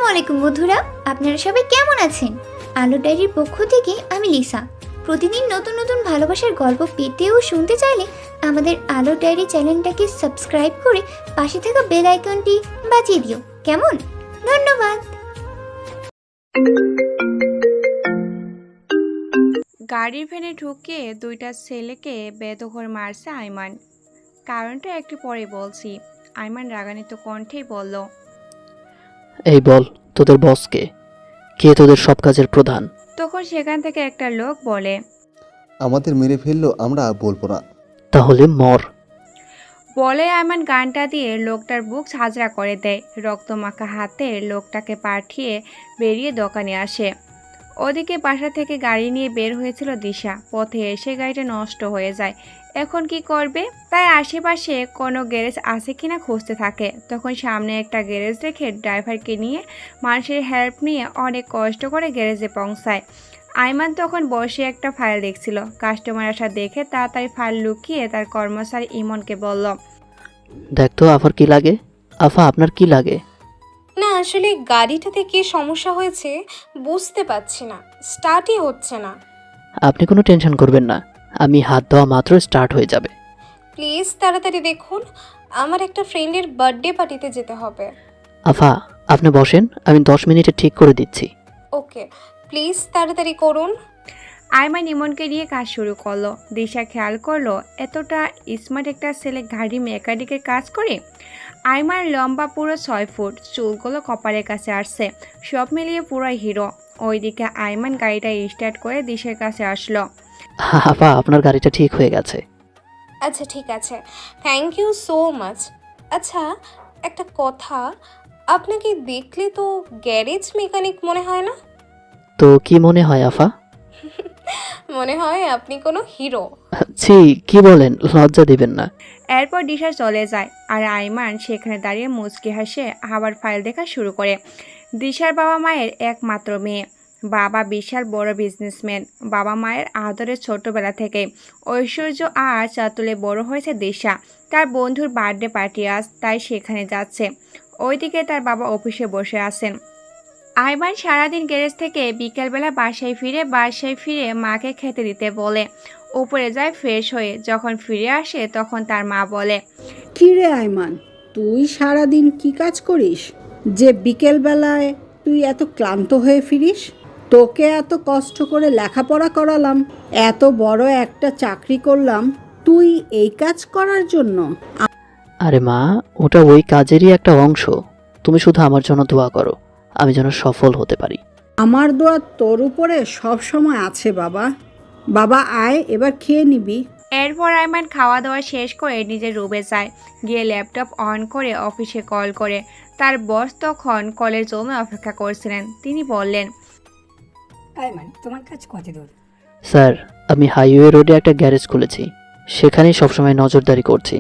আলাইকুম বন্ধুরা, আপনারা সবাই কেমন আছেন? আলো ডায়েরির পক্ষ থেকে আমি লিসা। প্রতিদিন নতুন নতুন ভালোবাসার গল্প পেতে ও শুনতে চাইলে আমাদের আলো ডায়েরি চ্যানেলটাকে সাবস্ক্রাইব করে পাশে থাকা বেল আইকনটি বাজিয়ে দিও, কেমন? ধন্যবাদ। গাড়ির ভ্যানে ঢুকিয়ে দুইটা ছেলেকে বেদখল মারছে আইমান। কারণটা একটু পরে বলছি। আইমান রাগান্বিত কণ্ঠেই বলল, এই বল, তোদের বস কে? কে তোদের সব কাজের প্রধান? তখন সেখান থেকে একটা লোক বলে, আমাদের মেরে ফেললো, আমরা বলবো না। তাহলে মর। বলে আইমান গানটা দিয়ে লোকটার বুক ঝাঁঝরা করে দেয়। রক্তমাখা হাতে লোকটাকে পাঠিয়ে বেরিয়ে দোকানে আসে। ওদিকে বাসা থেকে গাড়ি নিয়ে বের হয়েছিল দিশা। পথে এসে গাড়িটা নষ্ট হয়ে যায়। এখন কি করবে? তাই আশেপাশে কোনো গ্যারেজ আছে কিনা খুঁজতে থাকে। তখন সামনে একটা গ্যারেজ রেখে ড্রাইভারকে নিয়ে মানুষের হেল্প নিয়ে অনেক কষ্ট করে গ্যারেজে পৌঁছায়। আইমান তখন বসে একটা ফাইল দেখছিল। কাস্টমার আসা দেখে তাড়াতাড়ি ফাইল লুকিয়ে তার কর্মচারী ইমনকে বলল, দেখ তো আফার কি লাগে। আফা, আপনার কি লাগে? না, আসলে গাড়িটাতে কি সমস্যা হয়েছে বুঝতে পারছি না, স্টার্টই হচ্ছে না। আপনি কোনো টেনশন করবেন না, আমি হাত দেওয়া মাত্র স্টার্ট হয়ে যাবে। প্লিজ তাড়াতাড়ি দেখুন, আমার একটা ফ্রেন্ডের বার্থডে পার্টিতে যেতে হবে। আফা, আপনি বসেন, আমি 10 মিনিটে ঠিক করে দিচ্ছি। ওকে, প্লিজ তাড়াতাড়ি করুন। আইমান ইমনকে নিয়ে কাজ শুরু করলো। দিশা খেয়াল করলো এতটা স্মার্ট একটা ছেলে গাড়ি মেকানিকের কাজ করে। আইমান লম্বা পুরো 6 ফুট, চুলগুলো কপালের কাছে আসছে, সব মিলিয়ে পুরো হিরো। ওইদিকে আইমান গাড়িটা স্টার্ট করে দিশার কাছে আসলো। আফা, আপনার গাড়িটা ঠিক হয়ে গেছে। আচ্ছা ঠিক আছে, থ্যাংক ইউ সো মাচ। আচ্ছা, একটা কথা, আপনাকে দেখলে তো গ্যারেজ মেকানিক মনে হয় না? তো কি মনে হয় আফা? মনে হয় আপনি কোনো হিরো। ছি, কি বলেন, লজ্জা দিবেন না। এরপর দিশা চলে যায় আর আইমান সেখানে দাঁড়িয়ে মুচকি হাসে আবার ফাইল দেখা শুরু করে। দিশার বাবা মায়ের একমাত্র মেয়ে। বাবা বিশাল বড় বিজনেসম্যান। বাবা মায়ের আদরে ছোটবেলা থেকে ঐশ্বর্য আর চাতুলে বড় হয়েছে দিশা। তার বন্ধুর বার্থডে পার্টি আজ, তাই সেখানে যাচ্ছে। ওইদিকে তার বাবা অফিসে বসে আছেন। আইমান সারাদিন গ্যারেজ থেকে বিকেলবেলা বাসায় ফিরে মাকে খেতে দিতে বলে। উপরে যায় ফ্রেশ হয়ে। যখন ফিরে আসে তখন তার মা বলে, কি রে আইমান, তুই সারাদিন কি কাজ করিস যে বিকেলবেলায় তুই এত ক্লান্ত হয়ে ফিরিস? তোকে এত কষ্ট করে লেখাপড়া করালাম, এত বড় একটা চাকরি করলাম, তুই এই কাজ করার জন্য? আরে মা, ওটা ওই কাজেরই একটা অংশ। তুমি শুধু আমার জন্য দোয়া করো, আমি যেন সফল হতে পারি। আমার দোয়া তোর উপরে সব সময় আছে বাবা। বাবা আয়, এবার খেয়ে নিবি। এরপর আইমান খাওয়া দাওয়া শেষ করে নিজের রুমে যায়। গিয়ে ল্যাপটপ অন করে অফিসে কল করে। তার বস তখন কলের জন্য অপেক্ষা করছিলেন। তিনি বললেন, আইমান, তোমার কাজ কত দূর? স্যার, আমি হাইওয়ে রোডে একটা গ্যারেজ খুলেছি, সেখানেই সবসময় নজরদারি করছি।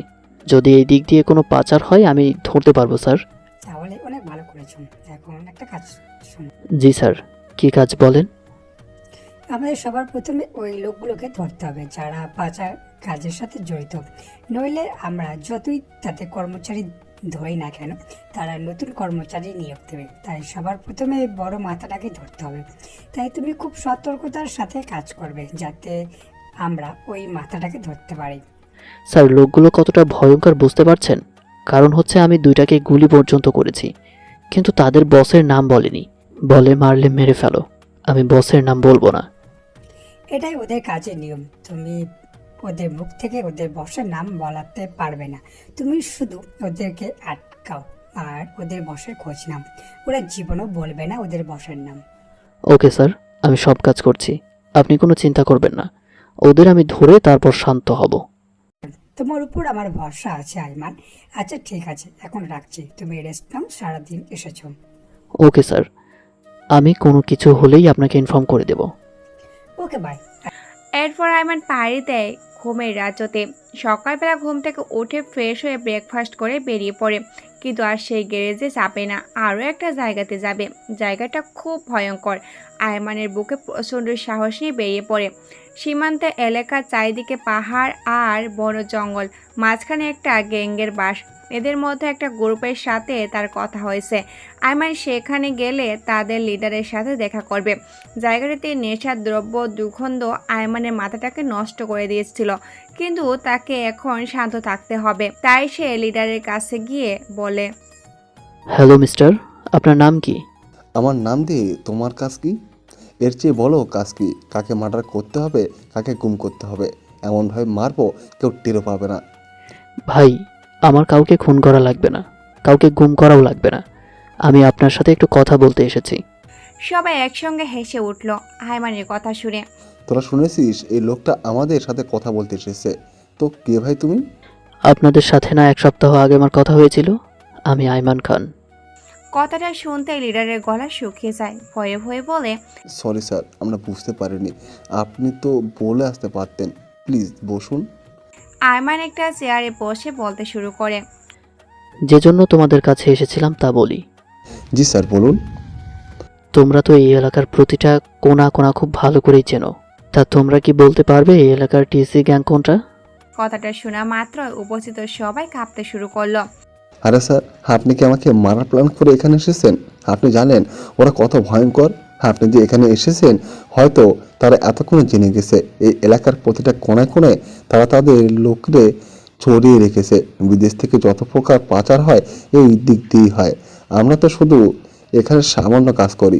যদি এই দিক দিয়ে কোনো পাচার হয় আমি ধরতে পারবো স্যার। তাহলে অনেক ভালো করেছো। এখন একটা কাজ শোনো, জি স্যার, কি কাজ বলেন? আমাদের সবার প্রথমে ওই লোকগুলোকে ধরতে হবে যারা পাচার কাজের সাথে জড়িত। নইলে আমরা যতই তাতে কর্মচারী ধরি না কেন, তারা নতুন কর্মচারী নিয়োগ দেবে। তাই সবার প্রথমে বড় মাথাটাকে ধরতে হবে। তাই তুমি খুব সতর্কতার সাথে কাজ করবে যাতে আমরা ওই মাথাটাকে ধরতে পারি। স্যার, লোকগুলো কতটা ভয়ঙ্কর বুঝতে পারছেন? কারণ হচ্ছে আমি দুইটাকে গুলি পর্যন্ত করেছি, কিন্তু তাদের বসের নাম বলেনি। বলে মারলে মেরে ফেলো, আমি বসের নাম বলবো না। এটাই ওদের কাজের নিয়ম। তুমি ওদের মুখ থেকে ওদের বসের নাম বলাতে পারবে না। তুমি শুধু ওদেরকে আটকাও আর ওদের বসের খোঁজ নাও। ওরা জীবনও বলবে না ওদের বসের নাম। ওকে স্যার, আমি সব কাজ করছি, আপনি কোনো চিন্তা করবেন না। ওদের আমি ধরে তারপর শান্ত হব। তোমার উপর আমার ভরসা আছে আইমান। আচ্ছা ঠিক আছে, এখন রাখছি, তুমি রেস্ট নাও, সারাদিন এসেছো। ওকে স্যার, আমি কোনো কিছু হলেই আপনাকে ইনফর্ম করে দেব। Okay bye. এরপর আইমান পাড়ি দেয় ঘুমের রাজ্যতে। সকালবেলা ঘুম থেকে উঠে ফ্রেশ হয়ে ব্রেকফাস্ট করে বেরিয়ে পড়ে। কিন্তু আর সেই গ্যারেজে যাবে না, আরও একটা জায়গাতে যাবে। জায়গাটা খুব ভয়ঙ্কর। আইমানের বুকে প্রচণ্ড সাহস নিয়ে বেরিয়ে পড়ে। সীমান্ত এলাকার চারিদিকে পাহাড় আর বড় জঙ্গল, মাঝখানে একটা গ্যাংয়ের বাস। এদের মধ্যে একটা গ্রুপের সাথে তার কথা হয়েছে। আইমান সেখানে গেলে তাদের লিডারের সাথে দেখা করবে। জায়গাটিতে নেশার দ্রব্য দুর্গন্ধ আইমানের মাথাটাকে নষ্ট করে দিয়েছিল, কিন্তু তাকে এখন শান্ত থাকতে হবে। তাই সে লিডারের কাছে গিয়ে বলে, হ্যালো মিস্টার, আপনার নাম কি? আমার নাম দিয়ে তোমার কাজ কি? এর চেয়ে বলো কাজ কি? কাকে মার্ডার করতে হবে, কাকে গুম করতে হবে, এমনভাবে মারবো কেউ টেরও পাবে না। ভাই, আমার কাউকে খুন করা লাগবে না, কাউকে গুম করাও লাগবে না। আমি আপনার সাথে একটু কথা বলতে এসেছি। সবাই একসঙ্গে হেসে উঠল আইমানের কথা শুনে। তোরা শুনেছিস এই লোকটা আমাদের সাথে কথা বলতে এসেছে? তো কে ভাই তুমি? আপনাদের সাথে না 1 সপ্তাহ আগে আমার কথা হয়েছিল? আমি আইমান খান। কথাটা শুনতেই লিডারের গলা শুকিয়ে যায়। ভয়ে ভয়ে বলে, সরি স্যার, আমরা বুঝতে পারিনি। আপনি তো বলে আসতে পারতেন। প্লিজ বসুন। আইমান একটা চেয়ারে বসে বলতে শুরু করে, যে জন্য তোমাদের কাছে এসেছিলাম তা বলি। জি স্যার, বলুন। তোমরা তো এই এলাকার প্রতিটা কোণা কোণা খুব ভালো করেই চেনো। তা তোমরা কি বলতে পারবে এই এলাকার টিসি গ্যাং কোনটা? কথাটা শোনা মাত্র উপস্থিত সবাই কাঁপতে শুরু করলো। আরে স্যার, আপনি কি আমাকে মারার প্ল্যান করে এখানে এসেছেন? আপনি জানেন ওরা কত ভয়ঙ্কর? আপনি যে এখানে এসেছেন, হয়তো তারা এতক্ষণে জেনে গেছে এই এলাকার প্রতিটা কোণায় কোণায় তারা তাদের লোকরে ছড়িয়ে রেখেছে। বিদেশ থেকে যত প্রকার পাচার হয় এই দিক দিয়েই হয়। আমরা তো শুধু এখানে সামান্য কাজ করি।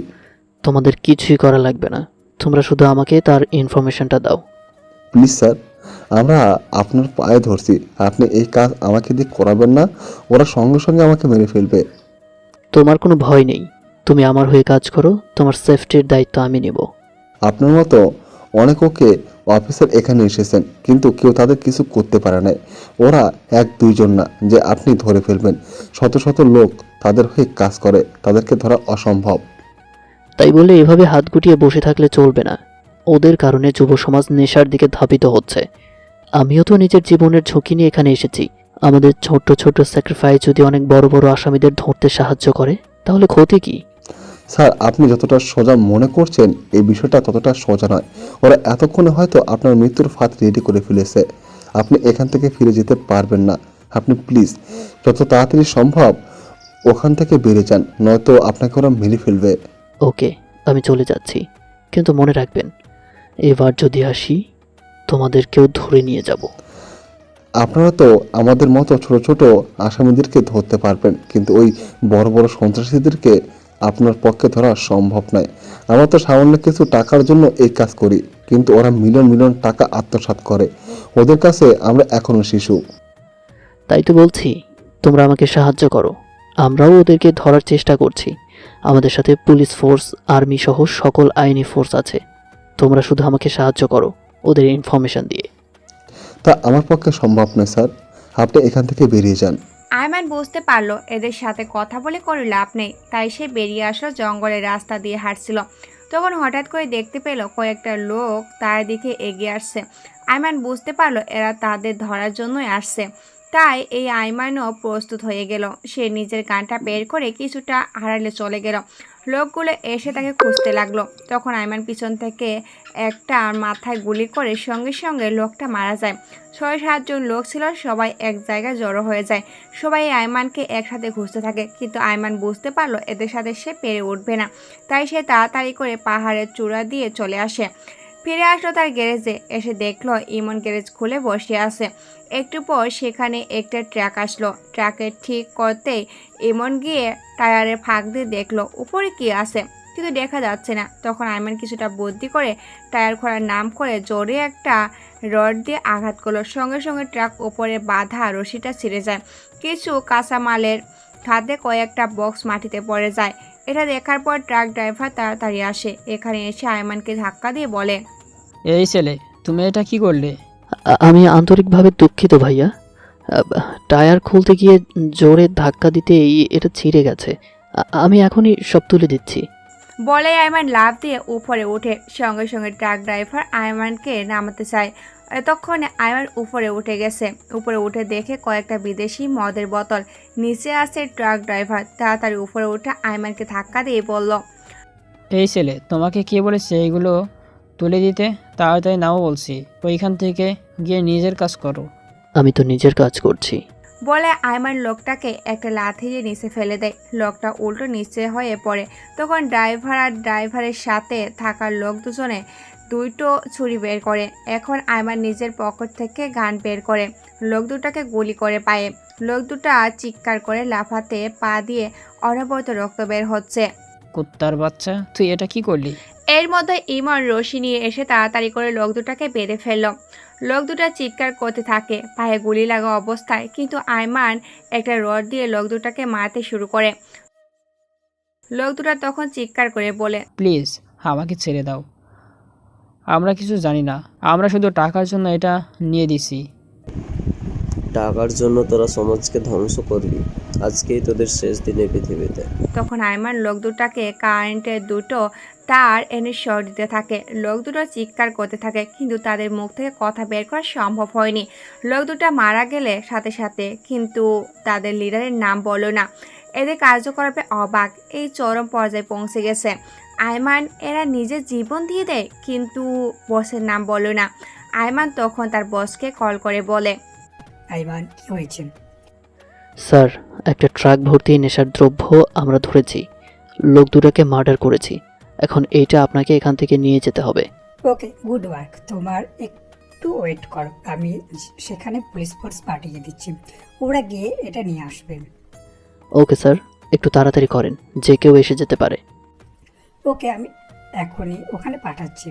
তোমাদের কিছুই করা লাগবে না, তোমরা শুধু আমাকে তার ইনফরমেশনটা দাও। প্লিজ স্যার, আমরা আপনার পায়ে ধরছি, আপনি এই কাজ আমাকে দিয়ে করাবেন না। ওরা সঙ্গে সঙ্গে আমাকে মেরে ফেলবে। তোমার কোনো ভয় নেই, তুমি আমার হয়ে কাজ করো, তোমার সেফটির দায়িত্ব আমি নেব। আপনার মতো অনেক ওকে অফিসার এখানে এসেছেন, কিন্তু কেউ তাদের কিছু করতে পারে না। ওরা 1-2 জন না যে আপনি ধরে ফেলবেন। শত শত লোক তাদের হয়ে কাজ করে, তাদেরকে ধরা অসম্ভব। তাই বলে এভাবে হাত গুটিয়ে বসে থাকলে চলবে না। ওদের কারণে যুব সমাজ নেশার দিকে ধাবিত হচ্ছে। আমিও তো নিজের জীবনের ঝুঁকি নিয়ে এখানে এসেছি। আমাদের ছোট্ট ছোট্ট স্যাক্রিফাইস যদি অনেক বড় বড় আসামিদের ধরতে সাহায্য করে, তাহলে ক্ষতি কি? স্যার, আপনি যতটা সোজা মনে করছেন এই বিষয়টা ততটা সোজা নয়। ওরা এতক্ষণে হয়তো আপনার মৃত্যুর ফাঁদ রেডি করে ফেলেছে। আপনি এখান থেকে ফিরে যেতে পারবেন না। আপনি প্লিজ যত তাড়াতাড়ি সম্ভব ওখান থেকে বেরিয়ে যান, নয়তো আপনাকে ওরা মেরে ফেলবে। ওকে, আমি চলে যাচ্ছি, কিন্তু মনে রাখবেন, এবার যদি আসি তোমাদেরকেও ধরে নিয়ে যাব। আপনারা তো আমাদের মতো ছোট ছোট আসামিদেরকে ধরতে পারবেন, কিন্তু ওই বড় বড় সন্ত্রাসীদেরকে আপনার পক্ষে ধরা সম্ভব নয়। আমরা তো সামান্য কিছু টাকার জন্য এই কাজ করি, কিন্তু ওরা মিলিয়ন মিলিয়ন টাকা আত্মসাৎ করে। ওদের কাছে আমরা এখনো শিশু। তাই তো বলছি, তোমরা আমাকে সাহায্য করো। আমরাও ওদেরকে ধরার চেষ্টা করছি। আমাদের সাথে পুলিশ ফোর্স, আর্মি সহ সকল আইনি ফোর্স আছে। তোমরা শুধু আমাকে সাহায্য করো ওদের ইনফরমেশন দিয়ে। তা আমার পক্ষে সম্ভব নয় স্যার, আপনি এখান থেকে বেরিয়ে যান। আইমান বুঝতে পারলো এদের সাথে কথা বলে কোনো লাভ নেই, তাই সে বেরিয়ে আসলো। জঙ্গলের রাস্তা দিয়ে হাঁটছিল, তখন হঠাৎ করে দেখতে পেল কয়েকটা লোক তার দিকে এগিয়ে আসছে। আইমান বুঝতে পারলো এরা তাদের ধরার জন্যই আসছে। তাই এই আইমানও প্রস্তুত হয়ে গেল। সে নিজের গানটা বের করে কিছুটা হারালে চলে গেল। লোকগুলো এসে তাকে খুঁজতে লাগলো। তখন আইমান পিছন থেকে একটা মাথায় গুলি করে সঙ্গে সঙ্গে লোকটা মারা যায়। 6-7 জন লোক ছিল, সবাই এক জায়গায় জড়ো হয়ে যায়। সবাই আইমানকে একসাথে খুঁজতে থাকে, কিন্তু আইমান বুঝতে পারলো এদের সাথে সে পেরে উঠবে না। তাই সে তাড়াতাড়ি করে পাহাড়ের চূড়া দিয়ে চলে আসে। ফিরে আসলো তার গ্যারেজে। এসে দেখলো ইমন গ্যারেজ খুলে বসে আছে। একটু পর সেখানে একটা ট্রাক আসলো। ট্রাকে ঠিক করতেই ইমন গিয়ে টায়ারের ফাঁক দিয়ে দেখলো উপরে কি আছে, কিন্তু দেখা যাচ্ছে না। তখন আইমান কিছুটা বুদ্ধি করে টায়ার খোলার নাম করে জোরে একটা রড দিয়ে আঘাত করলো। সঙ্গে সঙ্গে ট্রাক উপরে বাঁধা রশিটা ছিঁড়ে যায়। কিছু কাঁচামালের খাদে কয়েকটা বক্স মাটিতে পড়ে যায়। এটা দেখার পর ট্রাক ড্রাইভার তাড়াতাড়ি আসে। এখানে এসে আইমানকে ধাক্কা দিয়ে বলে, এই ছেলে, তুমি এটা কি করলে? আমি আন্তরিকভাবে দুঃখিত ভাইয়া। টায়ার খুলতে গিয়ে জোরে ধাক্কা দিতেই এটা ছিঁড়ে গেছে। আমি এখনই সব তুলে দিচ্ছি। বলে আইমান লাফ দিয়ে উপরে ওঠে। সঙ্গে সঙ্গে ট্রাক ড্রাইভার আইমানকে নামাতে চায়। তখন আইমান উপরে উঠে গেছে। উপরে উঠে দেখে কয়েকটা বিদেশি মদের বোতল। নিচে আছে ট্রাক ড্রাইভার। তাড়াতাড়ি উপরে উঠে আইমানকে ধাক্কা দিয়ে বলল, এই ছেলে, তোমাকে কে বলেছে এইগুলো তুলে দিতে? তাড়াতাড়ি নাও বলছি, ওইখান থেকে গিয়ে নিজের কাজ করো। আমি তো নিজের কাজ করছি। বলে আয়মান লোকটাকে একটা লাথি দিয়ে নিচে ফেলে দেয়। লোকটা উল্টো নিচে হয়ে পড়ে। তখন ড্রাইভার আর ড্রাইভারের সাথে থাকা লোক দুজনে দুটো ছুরি বের করে। এখন আয়মান নিজের পকেট থেকে গান বের করে লোক দুটাকে গুলি করে পায়ে। লোক দুটা চিৎকার করে লাফাতে পা দিয়ে অনবরত রক্ত বের হচ্ছে। কুত্তার বাচ্চা, তুই এটা কি করলি? এর মধ্যে ইমন রশি নিয়ে এসে তাড়াতাড়ি করে লোক দুটাকে বেঁধে ফেলল। লোক দুটা চিৎকার করতে থাকে পায়ে গুলি লাগা অবস্থায়, কিন্তু আয়মান একটা রড দিয়ে লোক দুটাকে মারতে শুরু করে। লোক দুটা তখন চিৎকার করে বলে, প্লিজ আমাকে ছেড়ে দাও, আমরা কিছু জানি না, আমরা শুধু টাকার জন্য এটা নিয়ে দিছি। টাকার জন্য তোরা সমাজকে ধ্বংস করবি, আজকেই তোদের শেষ দিনে পৃথিবীতে। তখন আয়মান লোক দুটাকে কারেন্টের দুটো তার এনে শর্ট দিতে থাকে। লোক দুটো চিৎকার করতে থাকে, কিন্তু তাদের মুখ থেকে কথা বের করা সম্ভব হয়নি। লোক দুটা মারা গেলে সাথে সাথে, কিন্তু তাদের লিডারের নাম বলল না। এদের কার্যকলাপে অবাক, এই চরম পর্যায়ে পৌঁছে গেছে। আয়মান এরা নিজের জীবন দিয়ে দেয়, কিন্তু বসের নাম বলল না। আয়মান তখন তার বসকে কল করে বলে, আইমান কি হয়েছে? স্যার, একটা ট্রাক ভর্তি নেশার দ্রব্য আমরা ধরেছি, লোক দুটাকে মার্ডার করেছি। এখন এইটা আপনাকে এখান থেকে নিয়ে যেতে হবে। ওকে, গুড ওয়ার্ক। তোমার একটু ওয়েট করো, আমি সেখানে পুলিশ ফোর্স পাঠিয়ে দিচ্ছি, ওরা গিয়ে এটা নিয়ে আসবে। ওকে স্যার, একটু তাড়াতাড়ি করেন, যে কেউ এসে যেতে পারে। ওকে, আমি এখনই ওখানে পাঠাচ্ছি।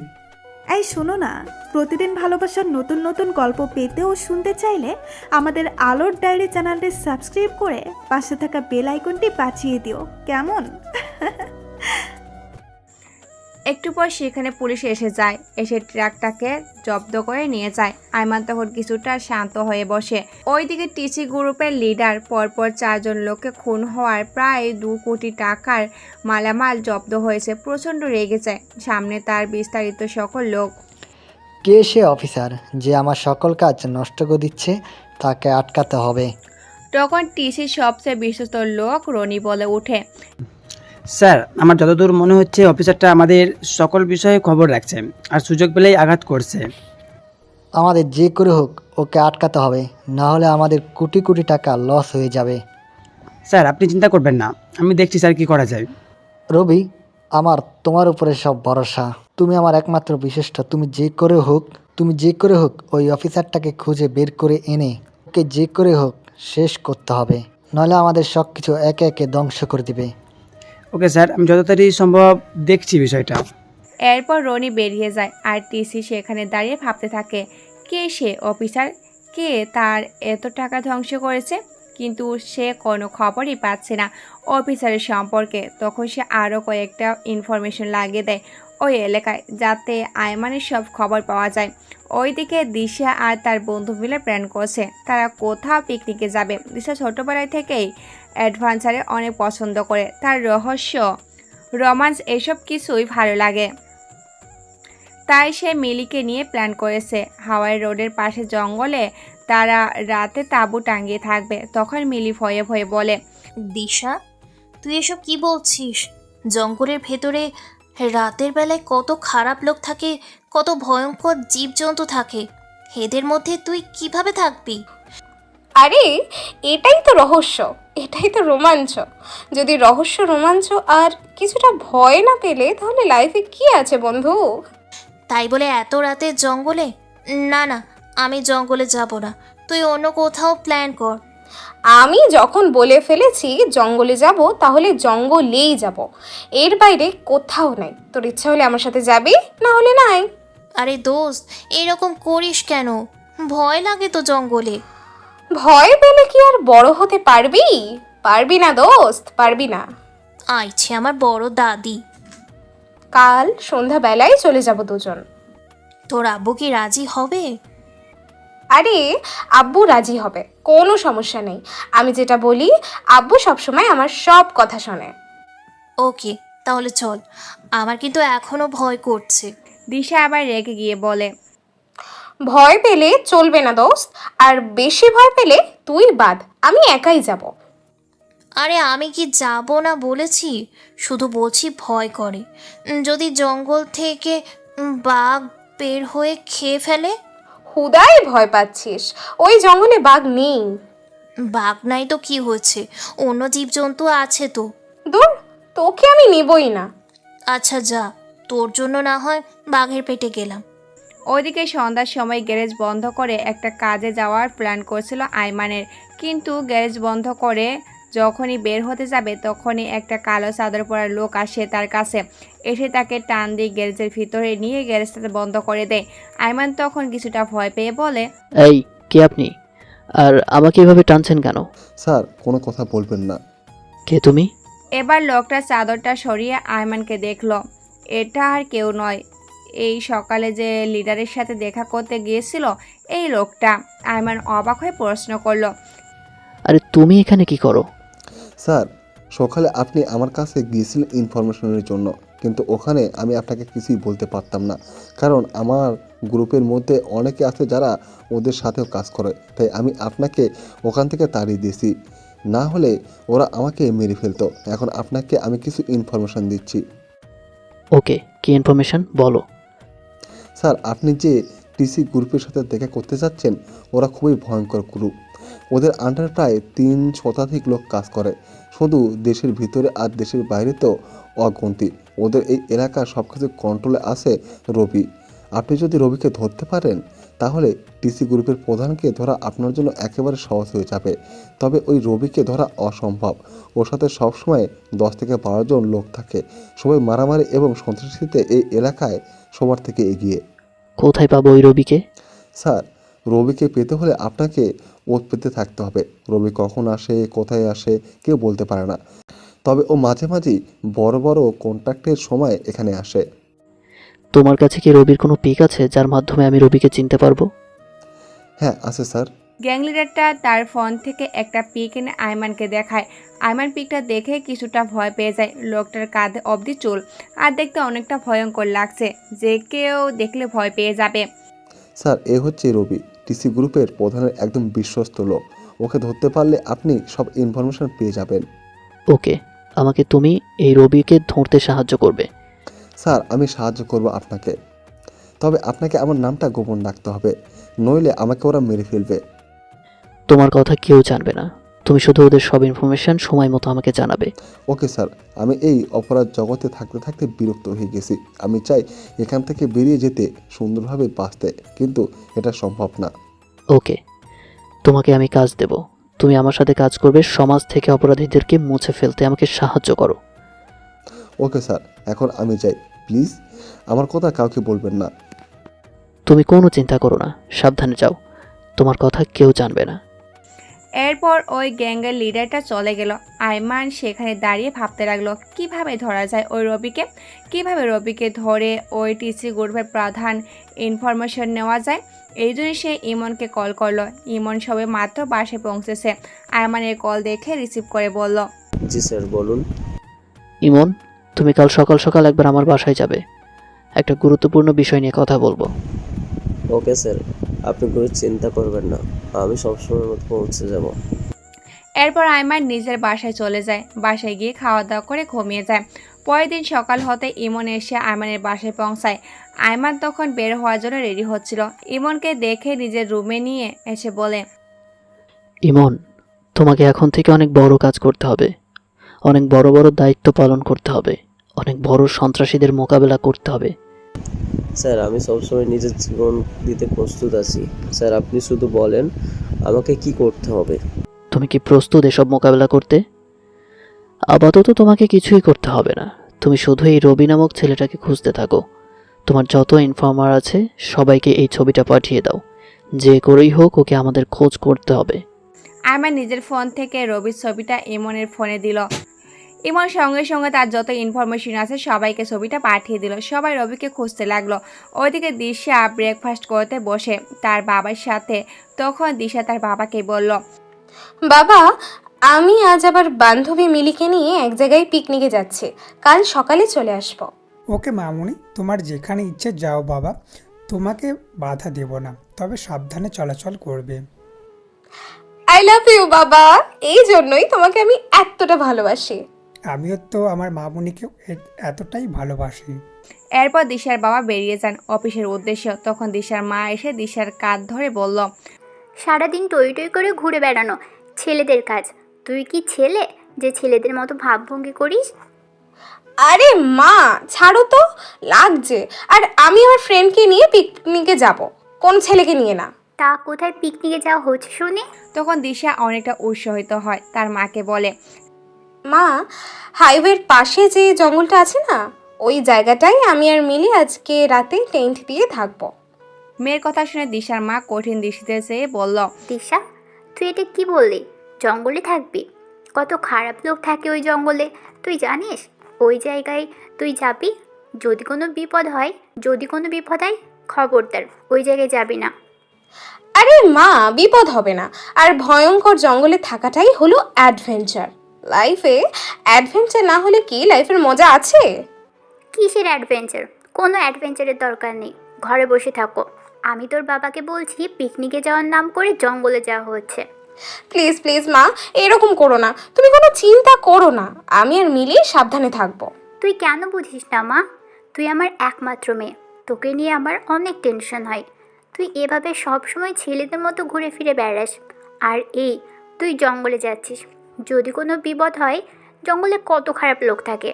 এই শোনো না, প্রতিদিন ভালোবাসার নতুন নতুন গল্প পেতে ও শুনতে চাইলে আমাদের আলোর ডায়েরি চ্যানেলটি সাবস্ক্রাইব করে পাশে থাকা বেল আইকনটি বাঁচিয়ে দিও, কেমন? একটু পর সেখানে পুলিশ এসে যায়, এসে ট্রাকটাকে জব্দ করে নিয়ে যায়। আয়মান তখন কিছুটা শান্ত হয়ে বসে। ওইদিকে টিসি গ্রুপের লিডার পরপর 4 জন লোককে খুন হওয়ার প্রায় 2 কোটি টাকার মালামাল জব্দ হয়েছে। প্রচণ্ড রেগে যায়। সামনে তার বিস্তারিত সকল লোক। কে সে অফিসার যে আমার সকল কাজ নষ্ট করে দিচ্ছে? তাকে আটকাতে হবে। তখন টিসির সবচেয়ে বিশ্বস্ত লোক রনি বলে ওঠে, স্যার, আমার যতদূর মনে হচ্ছে অফিসারটা আমাদের সকল বিষয়ে খবর রাখছে আর সুযোগ পেলেই আঘাত করছে। আমাদের যে করে হোক ওকে আটকাতে হবে, না হলে আমাদের কোটি কোটি টাকা লস হয়ে যাবে। স্যার, আপনি চিন্তা করবেন না, আমি দেখছি স্যার কি করা যায়। রবি, আমার তোমার উপরে সব ভরসা। তুমি আমার একমাত্র বিশিষ্ট। তুমি যে করে হোক ওই অফিসারটাকে খুঁজে বের করে এনে ওকে যে করে হোক শেষ করতে হবে, নইলে আমাদের সব কিছু একে একে ধ্বংস করে দিবে। ওকে স্যার, আমি যত তাড়াতাড়ি সম্ভব দেখছি বিষয়টা। এরপর রনি বেরিয়ে যায় আর টিসি সেখানে দাঁড়িয়ে ভাবতে থাকে, কে সে অফিসার, কে তার এত টাকা ধ্বংস করেছে। কিন্তু সে কোনো খবরই পাচ্ছে না অফিসারের সম্পর্কে। তখন সে আরও কয়েকটা ইনফরমেশন লাগিয়ে দেয় ওই এলাকায়, যাতে আয়মানের সব খবর পাওয়া যায়। ওইদিকে দিশা আর তার বন্ধু মিলে প্ল্যান করছে তারা কোথাও পিকনিকে যাবে। দিশা ছোটোবেলায় থেকেই অ্যাডভেঞ্চারে অনেক পছন্দ করে, তার রহস্য, রোমান্স এসব কিছুই ভালো লাগে। তাই সে মিলিকে নিয়ে প্ল্যান করেছে হাওয়াই রোডের পাশে জঙ্গলে তারা রাতে তাঁবু টাঙিয়ে থাকবে। তখন মিলি ভয়ে ভয়ে বলে, দিশা, তুই এসব কি বলছিস? জঙ্গলের ভেতরে রাতের বেলায় কত খারাপ লোক থাকে, কত ভয়ঙ্কর জীবজন্তু থাকে, এদের মধ্যে তুই কিভাবে থাকবি? আরে এটাই তো রহস্য, এটাই তো রোমাঞ্চ। যদি রহস্য, রোমাঞ্চ আর কিছুটা ভয় না পেলে তাহলে লাইফে কি আছে বন্ধু? তাই বলে এত রাতে জঙ্গলে? না না, আমি জঙ্গলে যাব না, তুই অন্য কোথাও প্ল্যান কর। আমি যখন বলে ফেলেছি জঙ্গলে যাব, তাহলে জঙ্গলেই যাব, এর বাইরে কোথাও নাই। তোর ইচ্ছা হলে আমার সাথে যাবি, না হলে নাই। আরে দোস্ত, এরকম করিস কেন? ভয় লাগে তো জঙ্গলে। ভয় পেলে কি আর বড় হতে পারবি? পারবি না দোস্ত, পারবি না। আইছে আমার বড় দাদি। কাল সন্ধ্যাবেলায় চলে যাব দুজন। তোর আব্বু কি রাজি হবে? আরে আব্বু রাজি হবে, কোনো সমস্যা নেই। আমি যেটা বলি আব্বু সবসময় আমার সব কথা শোনে। ওকে, তাহলে চল। আমার কিন্তু এখনো ভয় করছে। দিশা আবার রেগে গিয়ে বলে, ভয় পেলে চলবে না দোস্ত, আর বেশি ভয় পেলে তুই বাদ, আমি একাই যাব। আরে আমি কি যাব না বলেছি, শুধু বলছি ভয় করে। যদি জঙ্গল থেকে বাঘ বের হয়ে খেয়ে ফেলে? হুদাই ভয় পাচ্ছিস, ওই জঙ্গলে বাঘ নেই। বাঘ নাই তো কি হয়েছে, অন্য জীবজন্তু আছে তো। দূর, তোকে আমি নেবই না। আচ্ছা যা, তোর জন্য না হয় বাঘের পেটে গেলাম। ওইদিকে সন্ধ্যার সময় গ্যারেজ বন্ধ করে একটা কাজে যাওয়ার প্ল্যান করছিল আইমানের, কিন্তু গ্যারেজ বন্ধ করে যখনই বের হতে যাবে তখনই একটা কালো চাদর পরা লোক আসে তার কাছে, এসে তাকে টান দিয়ে গ্যারেজের ভিতরে নিয়ে গ্যারেজটাতে বন্ধ করে দেয়। আইমান তখন কিছুটা ভয় পেয়ে বলে, এই কে আপনি, আর আমাকে এভাবে টানছেন কেন? স্যার কোনো কথা বলবেন না। কে তুমি? এবার লোকটা চাদরটা সরিয়ে আইমানকে দেখলো। এটা আর কেউ নয়, এই সকালে যে লিডারের সাথে দেখা করতে গিয়েছিল এই লোকটা। আইমান অবাক হয়ে প্রশ্ন করলো, আরে তুমি এখানে কি করো? স্যার সকালে আপনি আমার কাছে গিয়েছিলেন ইনফরমেশনের জন্য, কিন্তু ওখানে আমি আপনাকে কিছুই বলতে পারতাম না, কারণ আমার গ্রুপের মধ্যে অনেকে আছে যারা ওদের সাথেও কাজ করে, তাই আমি আপনাকে ওখান থেকে তাড়িয়ে দিয়েছি, না হলে ওরা আমাকে মেরে ফেলতো। এখন আপনাকে আমি কিছু ইনফরমেশন দিচ্ছি। ওকে, কি ইনফরমেশন বলো। স্যার আপনি যে টিসি গ্রুপের সাথে দেখা করতে যাচ্ছেন, ওরা খুবই ভয়ঙ্কর গ্রুপ। ওদের আন্ডারে প্রায় 3 শতাধিক লোক কাজ করে, শুধু দেশের ভিতরে আর দেশের বাইরে তো অগন্তি। ওদের এই এলাকার সব কিছু কন্ট্রোলে আছে রবি। আপনি যদি রবিকে ধরতে পারেন তাহলে টিসি গ্রুপের প্রধানকে ধরা আপনার জন্য একেবারে সহজ হয়ে যাবে। তবে ওই রবিকে ধরা অসম্ভব, ওর সাথে সবসময় 10 থেকে 12 জন লোক থাকে, সবাই মারামারি এবং সন্ত্রাসীতে এই এলাকায় সবার থেকে এগিয়ে। কোথায় পাবো ওই রবিকে? স্যার রবিকে পেতে হলে আপনাকে ওত পেতে থাকতে হবে। রবি কখন আসে কোথায় আসে কেউ বলতে পারে না, তবে ও মাঝে মাঝেই বড় বড় কন্ট্রাক্টের সময় এখানে আসে। তোমার কাছে কি রবির কোনো পিক আছে যার মাধ্যমে আমি রবিকে চিনতে পারবো? হ্যাঁ আছে স্যার। গ্যাং লিডারটা তার ফোন থেকে একটা পিক এনে আইমানকে দেখায়। আইমান পিকটা দেখে কিছুটা ভয় পেয়ে যায়। লোকটার কাঁধে অবধি চুল, আর দেখতে অনেকটা ভয়ঙ্কর লাগছে, যে কেউ দেখলে ভয় পেয়ে যাবে। স্যার এ হচ্ছে রবি, টিসি গ্রুপের প্রধানের একদম বিশ্বস্ত লোক। ওকে ধরতে পারলে আপনি সব ইনফরমেশন পেয়ে যাবেন। ওকে, আমাকে তুমি এই রবিকে ধরতে সাহায্য করবে। স্যার আমি সাহায্য করব আপনাকে, তবে আপনাকে আমার নামটা গোপন রাখতে হবে, নইলে আমাকে ওরা মেরে ফেলবে। তোমার কথা কেউ জানবে না, তুমি শুধু ওদের সব ইনফরমেশন সময় মতো আমাকে জানাবে। ওকে স্যার, আমি এই অপরাধ জগতে থাকতে থাকতে বিরক্ত হয়ে গেছি। আমি চাই এখান থেকে বেরিয়ে যেতে, সুন্দরভাবে বাঁচতে, কিন্তু এটা সম্ভব না। ওকে, তোমাকে আমি কাজ দেব, তুমি আমার সাথে কাজ করবে, সমাজ থেকে অপরাধীদেরকে মুছে ফেলতে আমাকে সাহায্য করো। ওকে স্যার, এখন আমি যাই, প্লিজ আমার কথা কাউকে বলবেন না। তুমি কোনো চিন্তা করো না, সাবধানে যাও, তোমার কথা কেউ জানবে না। এরপর ওই গ্যাংয়ের লিডারটা চলে গেল। আইমান সেখানে দাঁড়িয়ে ভাবতে লাগলো কিভাবে ধরা যায় ওই রবিকে, কিভাবে রবিকে ধরে ওই টিসি গ্রুপের প্রধান ইনফরমেশন নেওয়া যায়। এই জন্য সে ইমনকে কল করলো। ইমন সবে মাত্র বাসায় পৌঁছেছে। আইমানের কল দেখে রিসিভ করে বলল, জি স্যার বলুন। ইমন, তুমি কাল সকাল সকাল একবার আমার বাসায় যাবে, একটা গুরুত্বপূর্ণ বিষয় নিয়ে কথা বলবো। ওকে স্যার, আপনি কোনো চিন্তা করবেন না, আমি সবসময় মতো পৌঁছে যাব। এরপর আইমান নিজের বাসায় চলে যায়। বাসায় গিয়ে খাওয়া দাওয়া করে ঘুমিয়ে যায়। পরের দিন সকাল হতে ইমন এসে আইমানের বাসায় পৌঁছায়। আইমান তখন বের হওয়ার জন্য রেডি হচ্ছিল। ইমনকে দেখে নিজের রুমে নিয়ে এসে বলে, ইমন, তোমাকে এখন থেকে অনেক বড় কাজ করতে হবে, অনেক বড় বড় দায়িত্ব পালন করতে হবে, অনেক বড় সন্ত্রাসীদের মোকাবেলা করতে হবে। স্যার আমি সবসময় নিজের জীবন দিতে প্রস্তুত আছি স্যার, আপনি শুধু বলেন আমাকে কি করতে হবে। তুমি কি প্রস্তুত এসব মোকাবেলা করতে? আপাতত তোমাকে কিছুই করতে হবে না, তুমি শুধু এই রবি নামক ছেলেটাকে খুঁজতে থাকো। তোমার যত ইনফর্মার আছে সবাইকে এই ছবিটা পাঠিয়ে দাও, যে করেই হোক ওকে আমাদের খোঁজ করতে হবে। আইমান নিজের ফোন থেকে রবির ছবিটা ইমনের ফোনে দিল। ইমন সঙ্গে সঙ্গে তার যত ইনফরমেশন আছে সবাইকে ছবিটা পাঠিয়ে দিল। সবাই রবিকে খুঁজতে লাগলো। ওইদিকে দিশা ব্রেকফাস্ট করতে বসে তার বাবার সাথে। তখন দিশা তার বাবাকে বলল, বাবা, আমি আজ আবার বান্ধবী মিলিকে নিয়ে এক জায়গায় পিকনিকে যাচ্ছি, কাল সকালে চলে আসবো। ওকে মামুনি, তোমার যেখানে ইচ্ছে যাও বাবা, তোমাকে বাধা দেব না, তবে সাবধানে চলাচল করবে। আই লাভ ইউ বাবা, এই জন্যই তোমাকে আমি এতটা ভালোবাসি। আমিও তো আমার মামুনিকে এতটাই ভালোবাসি। এরপর দিশার বাবা বেরিয়ে যান অফিসের উদ্দেশ্যে। তখন দিশার মা এসে দিশার কাঁধ ধরে বলল, সারাদিন টই টই করে ঘুরে বেড়ানো, ছেলেদের কাজ। তুই কি ছেলে যে ছেলেদের মতো ভাবভঙ্গি করিস? আরে মা ছাড়ো তো, লাগছে। আর আমি আমার ফ্রেন্ডকে নিয়ে পিকনিকে যাব, কোন ছেলেকে নিয়ে না। তা কোথায় পিকনিকে যাওয়া হচ্ছে শুনি? তখন দিশা অনেকটা উৎসাহিত হয়, তার মাকে বলে, মা, হাইওয়ের পাশে যে জঙ্গলটা আছে না, ওই জায়গাটায় আমি আর মিলি আজকে রাতে টেন্ট দিয়ে থাকবো। মেয়ের কথা শুনে দিশার মা কঠিন দৃষ্টিতে চেয়ে বলল, দিশা, তুই এটা কি বললি? জঙ্গলে থাকবি? কত খারাপ লোক থাকে ওই জঙ্গলে, তুই জানিস? ওই জায়গায় তুই যাবি, যদি কোনো বিপদ হয় খবরদার ওই জায়গায় যাবি না। আরে মা, বিপদ হবে না। আর ভয়ঙ্কর জঙ্গলে থাকাটাই হলো অ্যাডভেঞ্চার। লাইফে অ্যাডভেঞ্চার না হলে কি লাইফের মজা আছে? কিসের অ্যাডভেঞ্চার? কোনো অ্যাডভেঞ্চারের দরকার নেই, ঘরে বসে থাকো। আমি তোর বাবাকে বলছি পিকনিকে যাওয়ার নাম করে জঙ্গলে যাওয়া হচ্ছে। প্লিজ প্লিজ মা, এরকম করো না। তুমি কোনো চিন্তা করো না, আমি আর মিলি সাবধানে থাকবো। তুই কেন বুঝিস না মা? তুই আমার একমাত্র মেয়ে, তোকে নিয়ে আমার অনেক টেনশন হয়। তুই এভাবে সবসময় ছেলেদের মতো ঘুরে ফিরে বেড়াস, আর এই তুই জঙ্গলে যাচ্ছিস। যদি কোনো বিপদ হয়, জঙ্গলে কত খারাপ লোক থাকে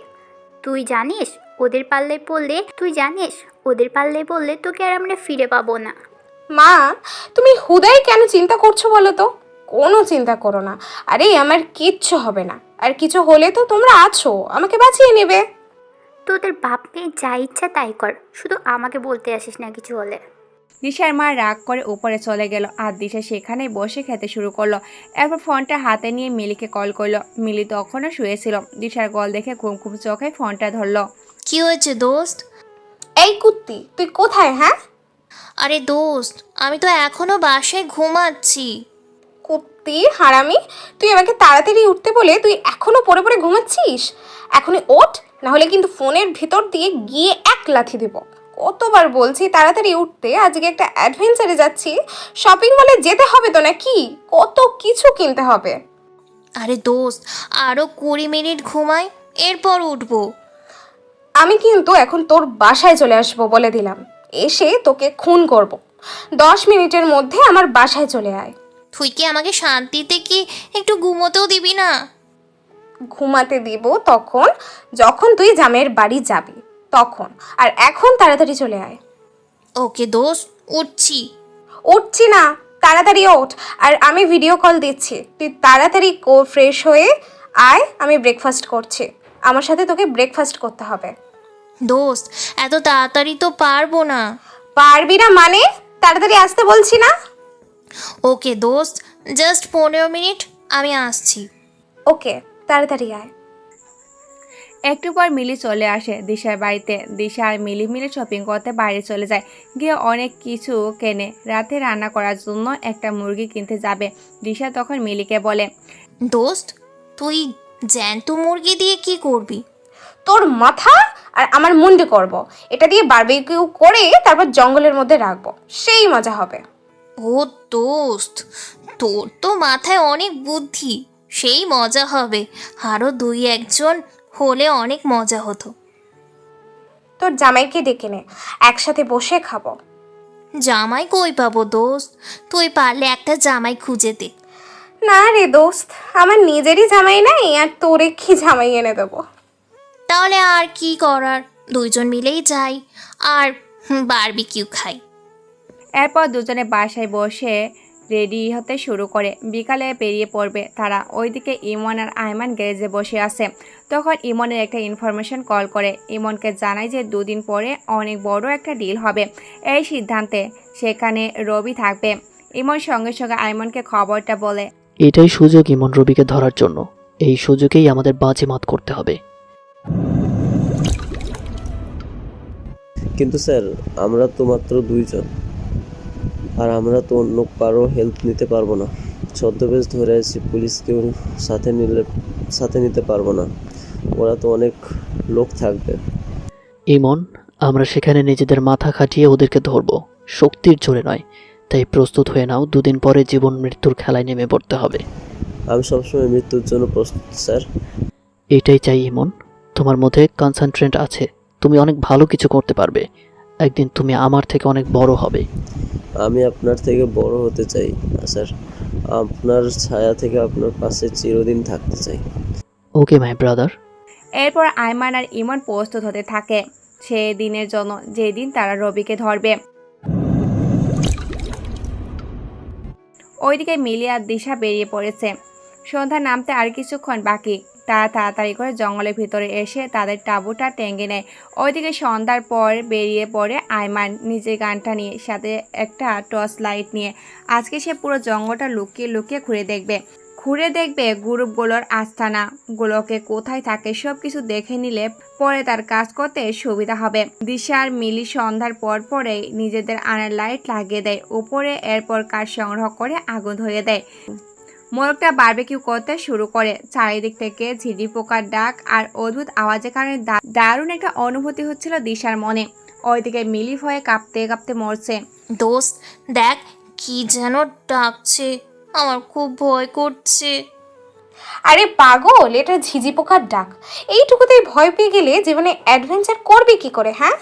তুই জানিস? ওদের পাল্লে পড়লে তোকে আর আমরা ফিরে পাবো না। মা, তুমি হুদাই কেন চিন্তা করছো বলো তো? কোনো চিন্তা করো না। আরে আমার কিচ্ছু হবে না, আর কিছু হলে তো তোমরা আছো, আমাকে বাঁচিয়ে নেবে। তোদের বাপ মেয়ে যা ইচ্ছা তাই কর, শুধু আমাকে বলতে আসিস না কিছু হলে। দিশার মা রাগ করে উপরে চলে গেল, আর দিশা সেখানেই বসে খেতে শুরু করলো। এরপর ফোনটা হাতে নিয়ে মিলিকে কল করলো। মিলি তখনও শুয়েছিল। দিশার কল দেখে ঘুম ঘুম চোখে ফোনটা ধরলো। কি হয়েছে দোস্ত? এই কুত্তি, তুই কোথায়? হ্যাঁ, আরে দোস্ত, আমি তো এখনো বাসায় ঘুমাচ্ছি। কুত্তি হারামি, তুই আমাকে তাড়াতাড়ি উঠতে বলে তুই এখনো পড়ে পড়ে ঘুমাচ্ছিস? এখনই ওঠ, না হলে কিন্তু ফোনের ভিতর দিয়ে গিয়ে এক লাথি দেব। কতবার বলছি তাড়াতাড়ি উঠতে, আজকে একটা অ্যাডভেঞ্চারে যাচ্ছি। শপিং মলে যেতে হবে তো নাকি? কত কিছু কিনতে হবে। আরে দোস্ত, আরো 20 মিনিট ঘুমাই, এরপর উঠবো। আমি কিন্তু এখন তোর বাসায় চলে আসবো বলে দিলাম। এসে তোকে খুন করব। 10 মিনিটের মধ্যে আমার বাসায় চলে আয়। তুই কি আমাকে শান্তিতে কি একটু ঘুমোতেও দিবি না? ঘুমাতে দিব তখন যখন তুই জামের বাড়ি যাবি, তখন। আর এখন তাড়াতাড়ি চলে আয়। ওকে দোস্ত, উঠছি। উঠছি না, তাড়াতাড়ি ওঠ। আর আমি ভিডিও কল দিচ্ছি, তুই তাড়াতাড়ি ফ্রেশ হয়ে আয়। আমি ব্রেকফাস্ট করছি, আমার সাথে তোকে ব্রেকফাস্ট করতে হবে। দোস্ত, এত তাড়াতাড়ি তো পারবো না। পারবি না মানে? তাড়াতাড়ি আসতে বলছি না? ওকে দোস্ত, জাস্ট 15 মিনিট, আমি আসছি। ওকে, তাড়াতাড়ি আয়। একটু পর মিলি চলে আসে দিশার বাড়িতে। দিশা আর মিলি মিলে শপিং করতে বাইরে চলে যায়, গিয়ে অনেক কিছু কেনে। রাতে রান্না করার জন্য একটা মুরগি কিনতে যাবে। দিশা তখন মিলিকে বলে, দোস্ত, তুই জ্যান্ত মুরগি দিয়ে কি করবি? তোর মাথা আর আমার মুন্ডে করব। এটা দিয়ে বারবিকিউ করে তারপর জঙ্গলের মধ্যে রাখবো, সেই মজা হবে। ও দোস্ত, তোর তো মাথায় অনেক বুদ্ধি, সেই মজা হবে। আরও 2-1 হলে অনেক মজা হতো। তোর জামাইকে ডেকে নে, একসাথে বসে খাবো। জামাই কই পাবো দোস্ত? তুই পারলে একটা জামাই খুঁজে দে। না রে দোস্ত, আমার নিজেরই জামাই নাই, আর তোরে কি জামাই এনে দেবো? তাহলে আর কি করার, 2 মিলেই যাই আর বারবিকিউ খাই। এরপর দুজনে বাসায় বসে রেডি হতে শুরু করে। বিকালে বেরিয়ে পড়বে তারা। ওইদিকে ইমন আর আয়মান গ্যারেজে বসে আছে। তখন ইমনের একটা ইনফরমেশন কল করে। ইমনকে জানায় যে 2 দিন পরে অনেক বড় একটা ডিল হবে। এই সিদ্ধান্তে সেখানে রবি থাকবে। ইমন সঙ্গে সঙ্গে আয়মনকে খবরটা বলে। এটাই সুযোগ ইমন রবিকে ধরার জন্য। এই সুযোগেই আমাদের বাজিমাত করতে হবে। কিন্তু স্যার, আমরা তো মাত্র 2 জন, আর আমরা তো অন্য কারো হেল্প নিতে পারবো না। ছদ্মবেশ ধরে আছি, পুলিশকেও সাথে নিতে পারবো না। ওরা তো অনেক লোক থাকবে। ইমন, আমরা সেখানে নিজেদের মাথা খাটিয়ে ওদেরকে ধরবো, শক্তির জোরে নয়। তাই প্রস্তুত হয়ে নাও, 2 দিন পরে জীবন মৃত্যুর খেলায় নেমে পড়তে হবে। আমি সবসময় মৃত্যুর জন্য প্রস্তুত স্যার। এটাই চাই ইমন। তোমার মধ্যে কনসেন্ট্রেট আছে, তুমি অনেক ভালো কিছু করতে পারবে। একদিন তুমি আমার থেকে অনেক বড় হবে। আমি আপনার থেকে বড় হতে চাই না স্যার, আপনার ছায়া থেকে আপনার পাশে চিরদিন থাকতে চাই। ওকে মাই ব্রাদার। এরপর আয়মান আর ইমন প্রস্তুত হতে থাকে সেই দিনের জন্য, যেদিন তারা রবিকে ধরবে। ওইদিকে মিলি আর দিশা বেরিয়ে পড়েছে। সন্ধ্যা নামতে আর কিছুক্ষণ বাকি। তারা তাড়াতাড়ি করে জঙ্গলের ভিতরে এসে তাদের তাঁবুটা টেঙ্গে নেয়। ওইদিকে সন্ধ্যার পর বেরিয়ে পড়ে আয়মান নিজের গানটা নিয়ে, সাথে একটা টর্চ লাইট নিয়ে। আজকে সে পুরো জঙ্গলটা লুকিয়ে লুকিয়ে ঘুরে দেখবে গ্রুপগুলোর আস্তানাগুলোকে কোথায় থাকে। সব কিছু দেখে নিলে পরে তার কাজ করতে সুবিধা হবে। দিশা আর মিলি সন্ধ্যার পর পরেই নিজেদের আনার লাইট লাগিয়ে দেয় উপরে, এরপর কাঠ সংগ্রহ করে আগুন ধরিয়ে দেয়। মোরগটা বারবিকিউ করতে শুরু করে। চারিদিক থেকে ঝিঝি পোকার ডাক আর অদ্ভুত আওয়াজের কারণে দারুণ একটা অনুভূতি হচ্ছিল দিশার মনে। ওইদিকে মিলি ভয়ে কাঁপতে কাঁপতে মরছে। দোস্ত দেখ, কি যেন ডাকছে, আমার খুব ভয় করছে। আরে পাগল, এটা ঝিঝি পোকার ডাক। এইটুকুতেই ভয় পেয়ে গেলে জীবনে অ্যাডভেঞ্চার করবি কি করে? হ্যাঁ,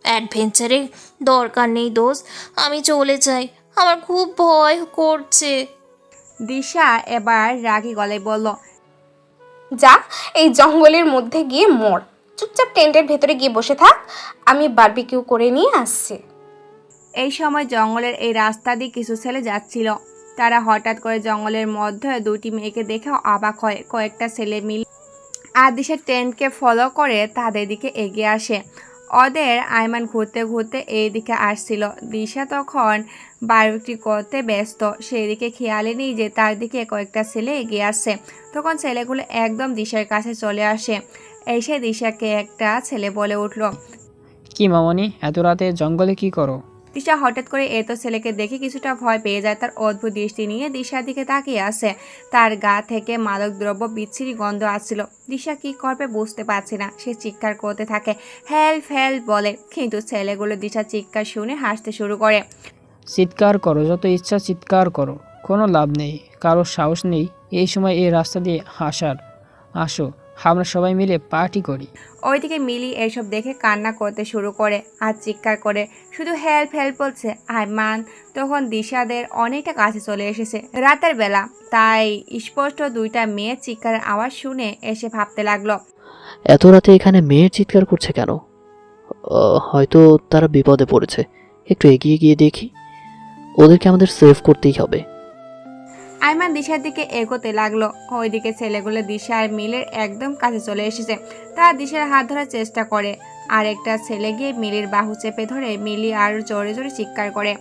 অ্যাডভেঞ্চারের দরকার নেই দোস্ত, আমি চলে যাই, আমার খুব ভয় করছে। দিশা এবার রাগী গলায় বলল, যা এই জঙ্গলের মধ্যে গিয়ে মর, চুপচাপ টেন্টের ভেতরে গিয়ে বসে থাক, আমি বারবিকিউ করে নিয়ে আসছি। এই সময় জঙ্গলের এই রাস্তা দিয়ে কিছু ছেলে যাচ্ছিল। তারা হঠাৎ করে জঙ্গলের মধ্যে দুটি মেয়েকে দেখে অবাক হয়। কয়েকটা ছেলে মিলে আর দিশার টেন্টকে ফলো করে তাদের দিকে এগিয়ে আসে। ওদের আয়মান ঘুরতে ঘুরতে এই দিকে আসছিল। দিশা তখন বারবিকিউ করতে ব্যস্ত, সেই দিকে খেয়ালই নেই যে তার দিকে কয়েকটা ছেলে এগিয়ে আসছে। তখন ছেলেগুলো একদম দিশার কাছে চলে আসে। এসে দিশাকে একটা ছেলে বলে উঠল, কি মামনি, এত রাতে জঙ্গলে কি করো? দিশা হঠাৎ করে এত ছেলেকে দেখে কিছুটা ভয় পেয়ে যায়। তার অদ্ভুত দৃষ্টি নিয়ে দিশার দিকে তাকিয়ে আসে। তার গা থেকে মাদক দ্রব্য বিচ্ছিরি গন্ধ আসছিল। দিশা কি করবে বুঝতে পারছে না। সে চিৎকার করতে থাকে, হেল্প হেল্প বলে, কিন্তু ছেলেগুলো দিশার চিৎকার শুনে হাসতে শুরু করে। চিৎকার করো, যত ইচ্ছা চিৎকার করো, কোনো লাভ নেই, কারোর সাহস নেই এই সময় এই রাস্তা দিয়ে আসার। আসো, আমরা সবাই মিলে পার্টি করি। ওইদিকে মিলি এসব দেখে কান্না করতে শুরু করে আর চিৎকার করে শুধু হেল্প হেল্প বলছে। আয়মান তখন দিশাদের অনেকটা কাছে চলে এসেছে। রাতের বেলা, তাই স্পষ্ট দুইটা মেয়ের চিৎকারের আওয়াজ শুনে এসে ভাবতে লাগলো, এত রাতে এখানে মেয়ের চিৎকার করছে কেন? হয়তো তারা বিপদে পড়েছে। একটু এগিয়ে গিয়ে দেখি, ওদেরকে আমাদের সেভ করতেই হবে। আয়মান দিশার দিকে এগোতে লাগলো। ওইদিকে ছেলেগুলো দিশা আর মিলের একদম কাছে চলে এসেছে। তারা দিশার হাত ধরার চেষ্টা করে, আর একটা ছেলে গিয়ে মিলির বাহু চেপে ধরে মিলি আর জোরে জোরে চিৎকার করে।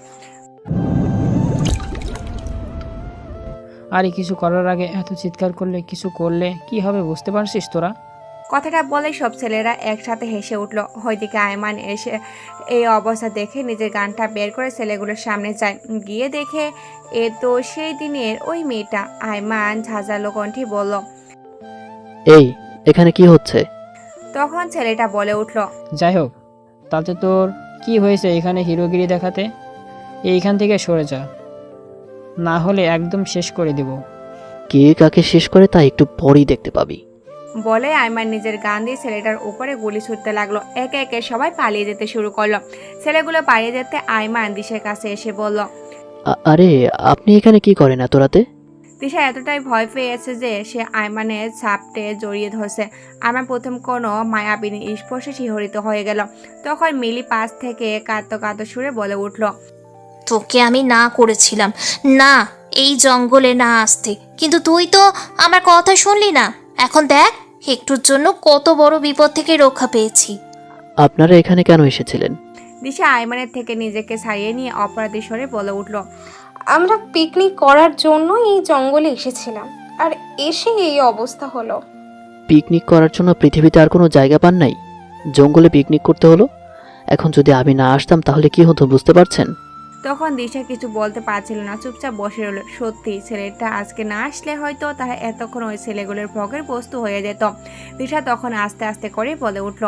আরে কিছু করার আগে এত চিৎকার করলে, কিছু করলে কি হবে বুঝতে পারছিস তোরা? কথাটা বলে সব ছেলেরা একসাথে হেসে উঠল। ওইদিকে আয়মান এসে এই অবস্থা দেখে নিজের গানটা বের করে ছেলেগুলোর সামনে যায়। গিয়ে দেখে এ তো সেই দিনের ওই মেয়েটা। আয়মান ঝাঁঝালো কণ্ঠে বলল, এই এখানে কি হচ্ছে? তখন ছেলেটা বলে উঠল, যাই হোক, তাতে তোর কি হয়েছে এখানে হিরোগিরি দেখাতে? এইখান থেকে সরে যা, না হলে একদম শেষ করে দেব। কে কাকে শেষ করে তা একটু পরেই দেখতে পাবি। বলে আয়মান নিজের গান দিয়ে ছেলেটার উপরে গুলি ছুটতে লাগলো। একে একে সবাই পালিয়ে যেতে শুরু করলো। ছেলেগুলো পালিয়ে যেতে আয়মান দিশার কাছে এসে বলল, আরে আপনি এখানে কি করেন এত রাতে? দিশা এতটাই ভয় পেয়েছে যে সে আয়মানের ছাপটে জড়িয়ে ধরছে। আমার প্রথম কোনো মায়াবিনী স্পর্শে শিহরিত হয়ে গেল। তখন মিলি পাশ থেকে কাঁদতে কাঁদতে সুরে বলে উঠল, তোকে আমি না করেছিলাম না এই জঙ্গলে না আসতে, কিন্তু তুই তো আমার কথা শুনলি না। এখন দেখ, একটুর জন্য কত বড় বিপদ থেকে রক্ষা পেয়েছি। আপনারা এখানে কেন এসেছিলেন? দিশা আয়মানের থেকে নিজেকে ছাড়িয়ে নিয়ে অপরাধী স্বরে বলে উঠল, আমরা পিকনিক করার জন্য এই জঙ্গলে এসেছিলাম, আর এসে এই অবস্থা হলো। পিকনিক করার জন্য পৃথিবীতে আর কোনো জায়গা পান নাই? জঙ্গলে পিকনিক করতে হলো? এখন যদি আমি না আসতাম তাহলে কি হতো বুঝতে পারছেন? তখন দিশা কিছু বলতে পারছিল না, চুপচাপ বসে রইল। সত্যি ছেলেটা আজকে না আসলে হয়তো তারা এতক্ষণ ওই ছেলেগুলোর ভোগের বস্তু হয়ে যেত। দিশা তখন আস্তে আস্তে করে বলে উঠল,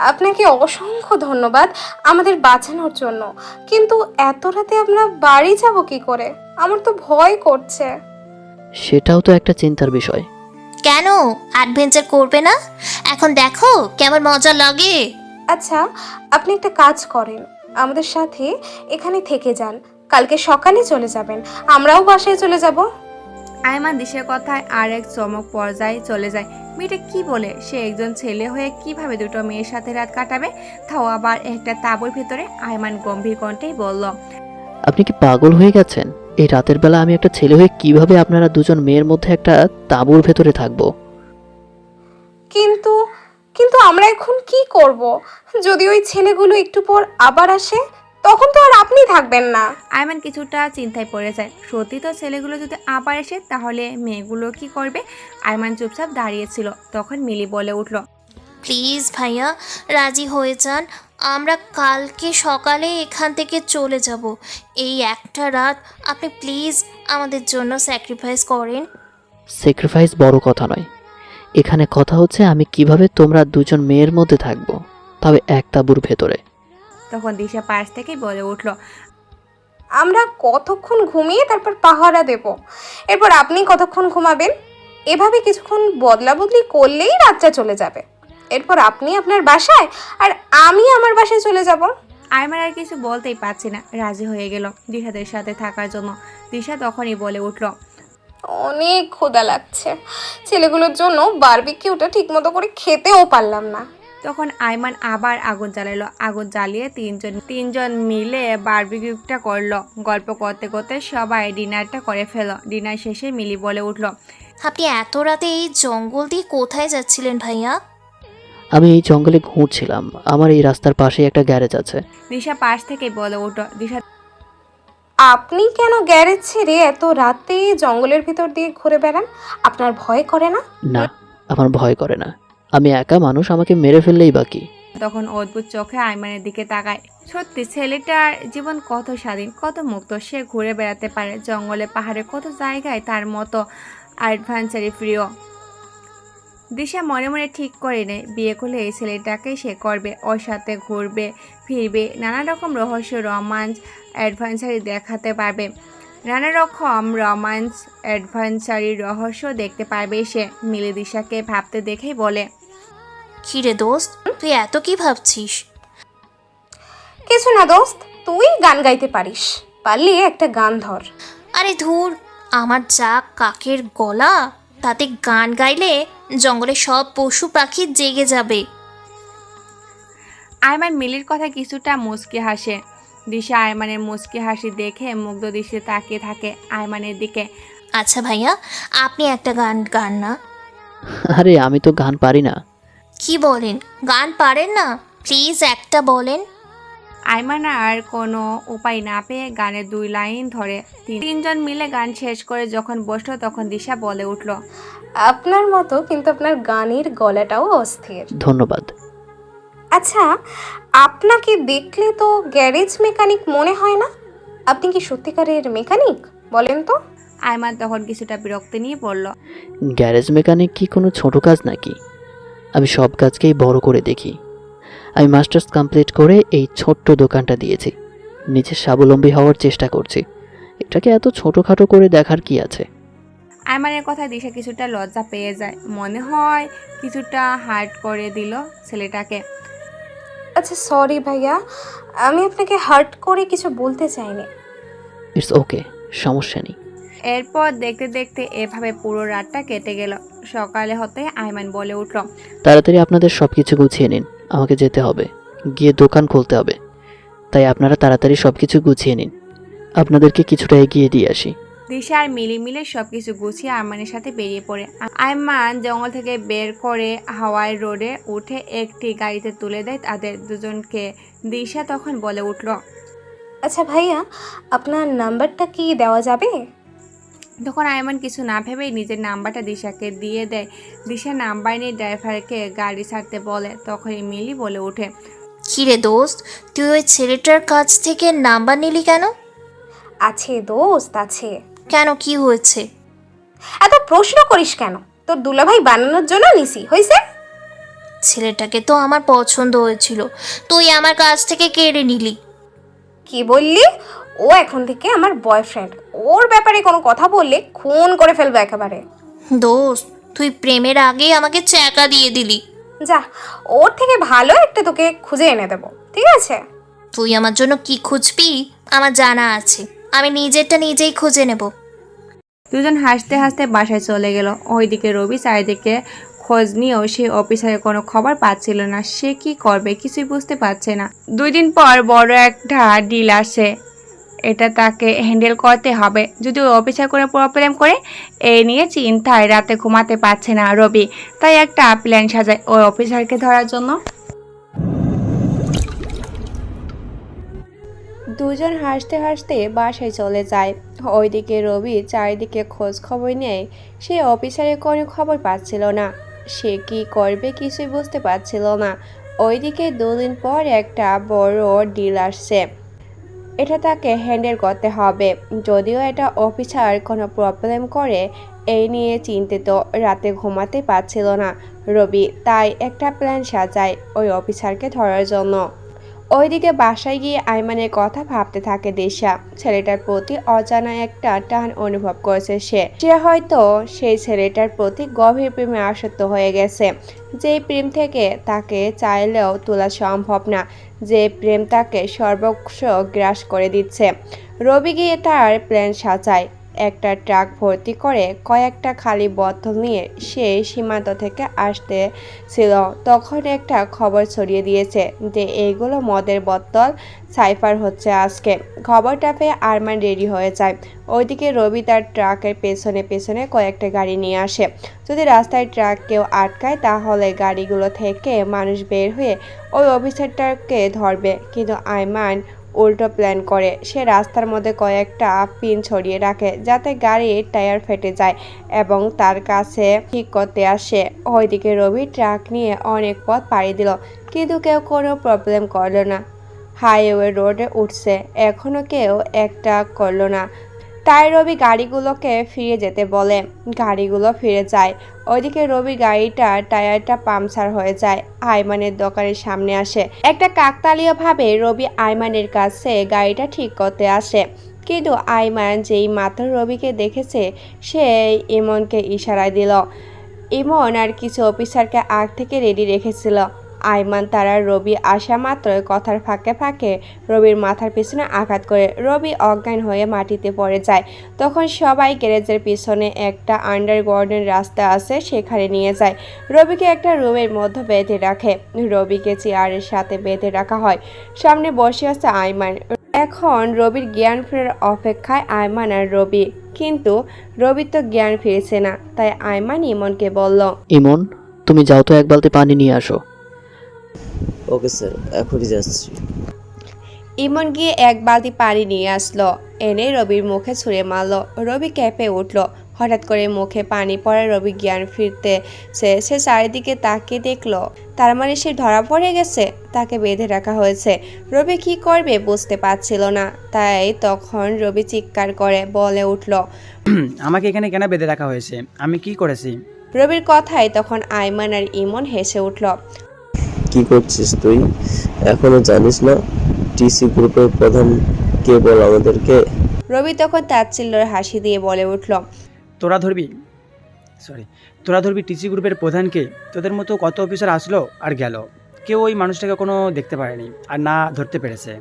আপনাকে অসংখ্য ধন্যবাদ আমাদের বাঁচানোর জন্য, কিন্তু এত রাতে আমরা বাড়ি যাব কি করে? আমার তো ভয় করছে। সেটাও তো একটা চিন্তার বিষয়। কেন অ্যাডভেঞ্চার করবে না? এখন দেখো কেমন মজা লাগে। আচ্ছা, আপনি একটা কাজ করেন, আমাদের সাথে এখানে থেকে যান, কালকে সকালে চলে যাবেন, আমরাও বাসায় চলে যাব। আয়মান দিশার কথায় আর এক চমক পর্যায়ে চলে যায়। মেয়েটা কি বলে? সে একজন ছেলে হয়ে কিভাবে দুটো মেয়ের সাথে রাত কাটাবে, তাও আবার একটা তাঁবুর ভিতরে? আয়মান গম্ভীর কণ্ঠেই বলল, আপনি কি পাগল হয়ে গেছেন? এই রাতের বেলা আমি একটা ছেলে হয়ে কিভাবে আপনারা দুজন মেয়ের মধ্যে একটা তাঁবুর ভেতরে থাকবো? কিন্তু কিন্তু আমরা এখন কি করব? যদি ওই ছেলেগুলো একটু পর আবার আসে, তখন তো আর আপনি থাকবেন না। আয়মান কিছুটা চিন্তায় পড়ে যায়। সত্যি তো ছেলেগুলো যদি আবার আসে তাহলে মেয়েগুলো কি করবে? আয়মান চুপচাপ দাঁড়িয়েছিল। তখন মিলি বলে উঠল, প্লিজ ভাইয়া, রাজি হয়ে যান। আমরা কালকে সকালে এখান থেকে চলে যাব। এই একটা রাত আপনি প্লিজ আমাদের জন্য স্যাক্রিফাইস করেন। স্যাক্রিফাইস বড় কথা নয়, এখানে কথা হচ্ছে আমি কিভাবে তোমরা দুজন মেয়ের মধ্যে থাকবো, তবে এক তাঁবুর ভেতরে। তখন দিশা পাশ থেকেই বলে উঠল, আমরা কতক্ষণ ঘুমিয়ে তারপর পাহারা দেব, এরপর আপনি কতক্ষণ ঘুমাবেন। এভাবে কিছুক্ষণ বদলা বদলি করলেই রাতটা চলে যাবে। এরপর আপনি আপনার বাসায় আর আমি আমার বাসায় চলে যাব। আয়মান আর কিছু বলতেই পারছে না, রাজি হয়ে গেল দিশাদের সাথে থাকার জন্য। দিশা তখনই বলে উঠল, অনেক ক্ষুধা লাগছে, ছেলেগুলোর জন্য বারবিকিউটা ঠিকমতো করে খেতেও পারলাম না। তখন আয়মান আবার আগুন জ্বালালো। আগুন জ্বালিয়ে তিনজন মিলে বারবিকিউটা করলো। গল্প করতে করতে সবাই ডিনারটা করে ফেলো। ডিনার শেষে মিলি বলে উঠল, আপনি এত রাতে এই জঙ্গল দিয়ে কোথায় যাচ্ছিলেন ভাইয়া? আমি এই জঙ্গলে ঘুরছিলাম, আমার এই রাস্তার পাশেই একটা গ্যারেজ আছে। দিশা পাশ থেকে বলে উঠল, দিশা আপনি কেন গ্যারেজ ছেড়ে এত রাতে জঙ্গলের ভিতর দিয়ে ঘুরে বেড়ান? আপনার ভয় করে না? না, আমার ভয় করে না, আমি একা মানুষ, আমাকে মেরে ফেললেই বাকি। তখন অদ্ভুত চোখে আয়মানের দিকে তাকায়। সত্যি ছেলেটার জীবন কত স্বাধীন, কত মুক্ত। সে ঘুরে বেড়াতে পারে জঙ্গলে, পাহাড়ে, কত জায়গায় তার মতো অ্যাডভেঞ্চারি প্রিয়। দিশা মনে মনে ঠিক করে নেয়, বিয়ে করলে এই ছেলেটাকে সে করবে, ওর সাথে ঘুরবে ফিরবে, নানা রকম রহস্য, রোমান্স, অ্যাডভেঞ্চারি দেখাতে পারবে। নানা রকম রোমান্স, অ্যাডভেঞ্চারি রহস্য দেখতে পারবে সে। মিলি দিশাকে ভাবতে দেখেই বলে, কিরে দোস্ত, তুই এত কি ভাবছিস? কিছু না দোস্ত, তুই গান গাইতে পারিস, পারলে একটা গান ধর। আরে ধুর, আমার যা কাকের গলা, তাতে গান গাইলে জঙ্গলে সব পশু পাখি জেগে যাবে। আয়মান মিলির কথা কিছুটা মুচকি হাসে। দিশা আয়মানের মুচকি হাসি দেখে মুগ্ধ দৃষ্টিতে তাকিয়ে থাকে আয়মানের দিকে। আচ্ছা ভাইয়া, আপনি একটা গান গান না? আরে আমি তো গান পারি না। কি বলেন, গান পারেন না? প্লিজ একটা বলেন। আয়মান আর কোনো উপায় না পেয়ে গানের 2 লাইন ধরে তিনজন মিলে গান শেষ করে যখন বসলো তখন দিশা বলে উঠল, আপনার মতো কিন্তু আপনার গানের গলাটাও অস্থির। ধন্যবাদ। আচ্ছা, আপনাকে দেখলে তো গ্যারেজ মেকানিক মনে হয় না। আপনি কি সত্যিকারের মেকানিক বলেন তো? আয়মান তখন কিছুটা বিরক্তি নিয়ে বলল, গ্যারেজ মেকানিক কি কোনো ছোট কাজ নাকি? আমি সব কাজকেই বড় করে দেখি। আমি মাস্টার্স কমপ্লিট করে এই ছোট্ট দোকানটা দিয়েছি, নিজে স্বাবলম্বী হওয়ার চেষ্টা করছি, এটাকে এত ছোটোখাটো করে দেখার কি আছে? আয়মানের কথা দিশা কিছুটা লজ্জা পেয়ে যায়, মনে হয় কিছুটা হার্ট করে দিল ছেলেটাকে। আচ্ছা সরি ভাইয়া, আমি আপনাকে হার্ট করে কিছু বলতে চাইনি। ইটস ওকে, সমস্যা নেই। এরপর দেখতে দেখতে এভাবে পুরো রাতটা কেটে গেল। সকালে হতে আয়মান বলে উঠল, তাড়াতাড়ি আপনাদের সব কিছু গুছিয়ে নিন, আমাকে যেতে হবে, গিয়ে দোকান খুলতে হবে, তাই আপনারা তাড়াতাড়ি সব কিছু গুছিয়ে নিন, আপনাদেরকে কিছুটা এগিয়ে দিয়ে আসি। দিশা আর মিলি মিলে সবকিছু গুছিয়ে আয়মানের সাথে বেরিয়ে পড়ে। আয়মান জঙ্গল থেকে বের করে হাওয়াই রোডে উঠে একটি গাড়িতে তুলে দেয় তাদের দুজনকে। দিশা তখন বলে উঠল, আচ্ছা ভাইয়া, আপনার নাম্বারটা কি দেওয়া যাবে? তখন আয়মান কিছু না ভেবেই নিজের নাম্বারটা দিশাকে দিয়ে দেয়। দিশা নাম্বার নিয়ে ড্রাইভারকে গাড়ি ছাড়তে বলে। তখনই মিলি বলে ওঠে, কিরে দোস্ত, তুই ওই ছেলেটার কাছ থেকে নাম্বার নিলি কেন? আছে দোস্ত আছে। কেন, কি হয়েছে? এত প্রশ্ন করিস কেন? তোর দুলাভাই বানানোর জন্য নিছি, হয়েছে? ছেলেটাকে তো আমার পছন্দ হয়েছিল, তুই আমার কাছ থেকে কেড়ে নিলি। কি বললি? ও এখন থেকে আমার বয়ফ্রেন্ড, ওর ব্যাপারে কোনো কথা বললে খুন করে ফেলবো একেবারে। দোস্ত, তুই প্রেমের আগেই আমাকে চ্যাকা দিয়ে দিলি। যা, ওর থেকে ভালো একটা তোকে খুঁজে এনে দেবো, ঠিক আছে? তুই আমার জন্য কি খুঁজবি আমার জানা আছে, আমি নিজেরটা নিজেই খুঁজে নেব। দুজন হাসতে হাসতে বাসায় চলে গেল। ওইদিকে রবি চারিদিকে খোঁজ নিয়েও সে অফিসারের কোনো খবর পাচ্ছিল না। সে কি করবে কিছুই বুঝতে পারছে না। 2 দিন পর বড় একটা ডিল আসে, এটা তাকে হ্যান্ডেল করতে হবে। যদি ওই অফিসার কোনো প্রবলেম করে, এই নিয়ে চিন্তায় রাতে ঘুমাতে পারছে না রবি। তাই একটা প্ল্যান সাজায় ওই অফিসারকে ধরার জন্য। দুজন হাসতে হাসতে বাসায় চলে যায়। ওইদিকে রবি চারিদিকে খোঁজ খবর নেয়, সে অফিসারের কোনো খবর পাচ্ছিল না। সে কি করবে কিছুই বুঝতে পারছিল না। ওইদিকে 2 দিন পর একটা বড় ডিল আসছে, এটা তাকে হ্যান্ডেল করতে হবে। যদিও এটা অফিসার কোনো প্রবলেম করে, এই নিয়ে চিন্তিত, রাতে ঘুমাতে পারছিল না রবি। তাই একটা প্ল্যান সাজায় ওই অফিসারকে ধরার জন্য। ওইদিকে বাসায় গিয়ে আইমানের কথা ভাবতে থাকে দিশা। ছেলেটার প্রতি অজানা একটা টান অনুভব করেছে সে হয়তো সেই ছেলেটার প্রতি গভীর প্রেমে আসক্ত হয়ে গেছে। যে প্রেম থেকে তাকে চাইলেও তোলা সম্ভব না, যে প্রেম তাকে সর্বস্ব গ্রাস করে দিচ্ছে। রবি গিয়ে তার প্ল্যান সাজায়। একটা ট্রাক ভর্তি করে কয়েকটা খালি বোতল নিয়ে সে সীমান্ত থেকে আসতে ছিল, তখন একটা খবর ছড়িয়ে দিয়েছে যে এইগুলো মদের বোতল সাইফার হচ্ছে আজকে। খবরটা পেয়ে আরমান রেডি হয়ে যায়। ওইদিকে রবি তার ট্রাকের পেছনে পেছনে কয়েকটা গাড়ি নিয়ে আসে। যদি রাস্তায় ট্রাক কেউ আটকায় তাহলে গাড়িগুলো থেকে মানুষ বের হয়ে ওই অফিসারটাকে ধরবে। কিন্তু আরমান উল্টো প্ল্যান করে। সে রাস্তার মধ্যে কয়েকটা পিন ছড়িয়ে রাখে যাতে গাড়ির টায়ার ফেটে যায় এবং তার কাছে ঠিক করতে আসে। ওইদিকে রবি ট্রাক নিয়ে অনেক পথ পাড়ি দিল, কিন্তু কেউ কোনো প্রবলেম করলো না। হাইওয়ে রোডে উঠছে, এখনো কেউ একটা করলো না। তাই রবি গাড়িগুলোকে ফিরে যেতে বলে। গাড়িগুলো ফিরে যায়। ওইদিকে রবি গাড়িটার টায়ারটা পাংচার হয়ে যায়। আইমানের দোকানের সামনে আসে। একটা কাকতালীয়ভাবে রবি আইমানের কাছে গাড়িটা ঠিক করতে আসে, কিন্তু আইমান যেই মাত্র রবিকে দেখেছে সে ইমনকে ইশারা দিল। ইমন আর কিছু অফিসারকে আগ থেকে রেডি রেখেছিল। আইমান তারা রবি আসা মাত্রই কথার ফাঁকে ফাঁকে রবির মাথার পিছনে আঘাত করে রবি অজ্ঞান হয়ে মাটিতে পড়ে যায়। তখন সবাই গ্যারেজের পিছনে একটা আন্ডারগ্রাউন্ডের রাস্তা আছে, সেখানে নিয়ে যায়। রবিকে একটা রুমের মধ্যে বেঁধে রাখে। রবিকে চেয়ারের সাথে বেঁধে রাখা হয়। সামনে বসে আছে আইমান। এখন রবির জ্ঞান ফেরার অপেক্ষায় আইমান আর রবি, কিন্তু রবির তো জ্ঞান ফিরেছে না। তাই আইমান ইমনকে বলল, ইমন, তুমি যাও তো, 1 বালতি পানি নিয়ে আসো। ওকে স্যার, এখনই যাচ্ছি। ইমন গিয়ে 1 বালতি পানি নিয়ে আসলো, এনে রবির মুখে ছুঁড়ে মারলো। রবি কেঁপে উঠল। হঠাৎ করে মুখে পানি পড়ে রবি জ্ঞান ফিরতে সে চারিদিকে তাকিয়ে দেখলো, তার মানে সে ধরা পড়ে গেছে, তাকে বেঁধে রাখা হয়েছে। রবি কি করবে বুঝতে পারছিল না। তাই তখন রবি চিৎকার করে বলে উঠল, আমাকে এখানে কেন বেঁধে রাখা হয়েছে? আমি কি করেছি? রবির কথায় তখন আইমান আর ইমন হেসে উঠল। কি করছিস তুই? এখনো জানিস না টিসি গ্রুপের প্রধান কে বল আমাদেরকে? রবি তখন তাচ্ছিল্যের হাসি দিয়ে বলে উঠল, তোরা ধরবি টিসি গ্রুপের প্রধানকে? তোদের মতো কত অফিসার আসলো আর গেল, কেউ ওই মানুষটাকে কোনো দেখতে পারেনি আর না ধরতে পেরেছে।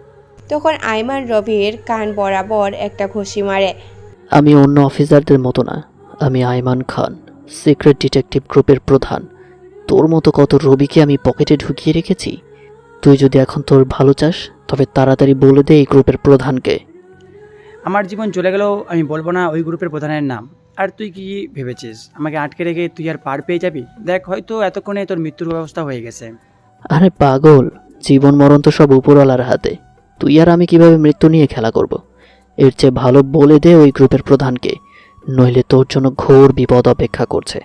তখন আইমান রবির কান বরাবর একটা ঘুষি মারে। আমি অন্য অফিসারদের মতো না, আমি আইমান খান, সিক্রেট ডিটেকটিভ গ্রুপের প্রধান। তোর মতো কত রবিকে আমি পকেটে ঢুকিয়ে রেখেছি। তুই যদি এখন তোর ভালো চাস তবে তাড়াতাড়ি বলে দে এই গ্রুপের প্রধানকে। আমার জীবন চলে গেলেও আমি বলবো না ওই গ্রুপের প্রধানের নাম। আর তুই কি ভেবেছিস আমাকে আটকে রেখে তুই আর পার পেয়ে যাবি? দেখ, হয়তো এতক্ষণে তোর মৃত্যুর ব্যবস্থা হয়ে গেছে। আরে পাগল, জীবন মরণ তো সব উপরওয়ালার হাতে। তুই আর আমি কিভাবে মৃত্যু নিয়ে খেলা করব? এর চেয়ে ভালো বলে দে ওই গ্রুপের প্রধানকে, নইলে তোর জন্য ঘোর বিপদ অপেক্ষা করছে।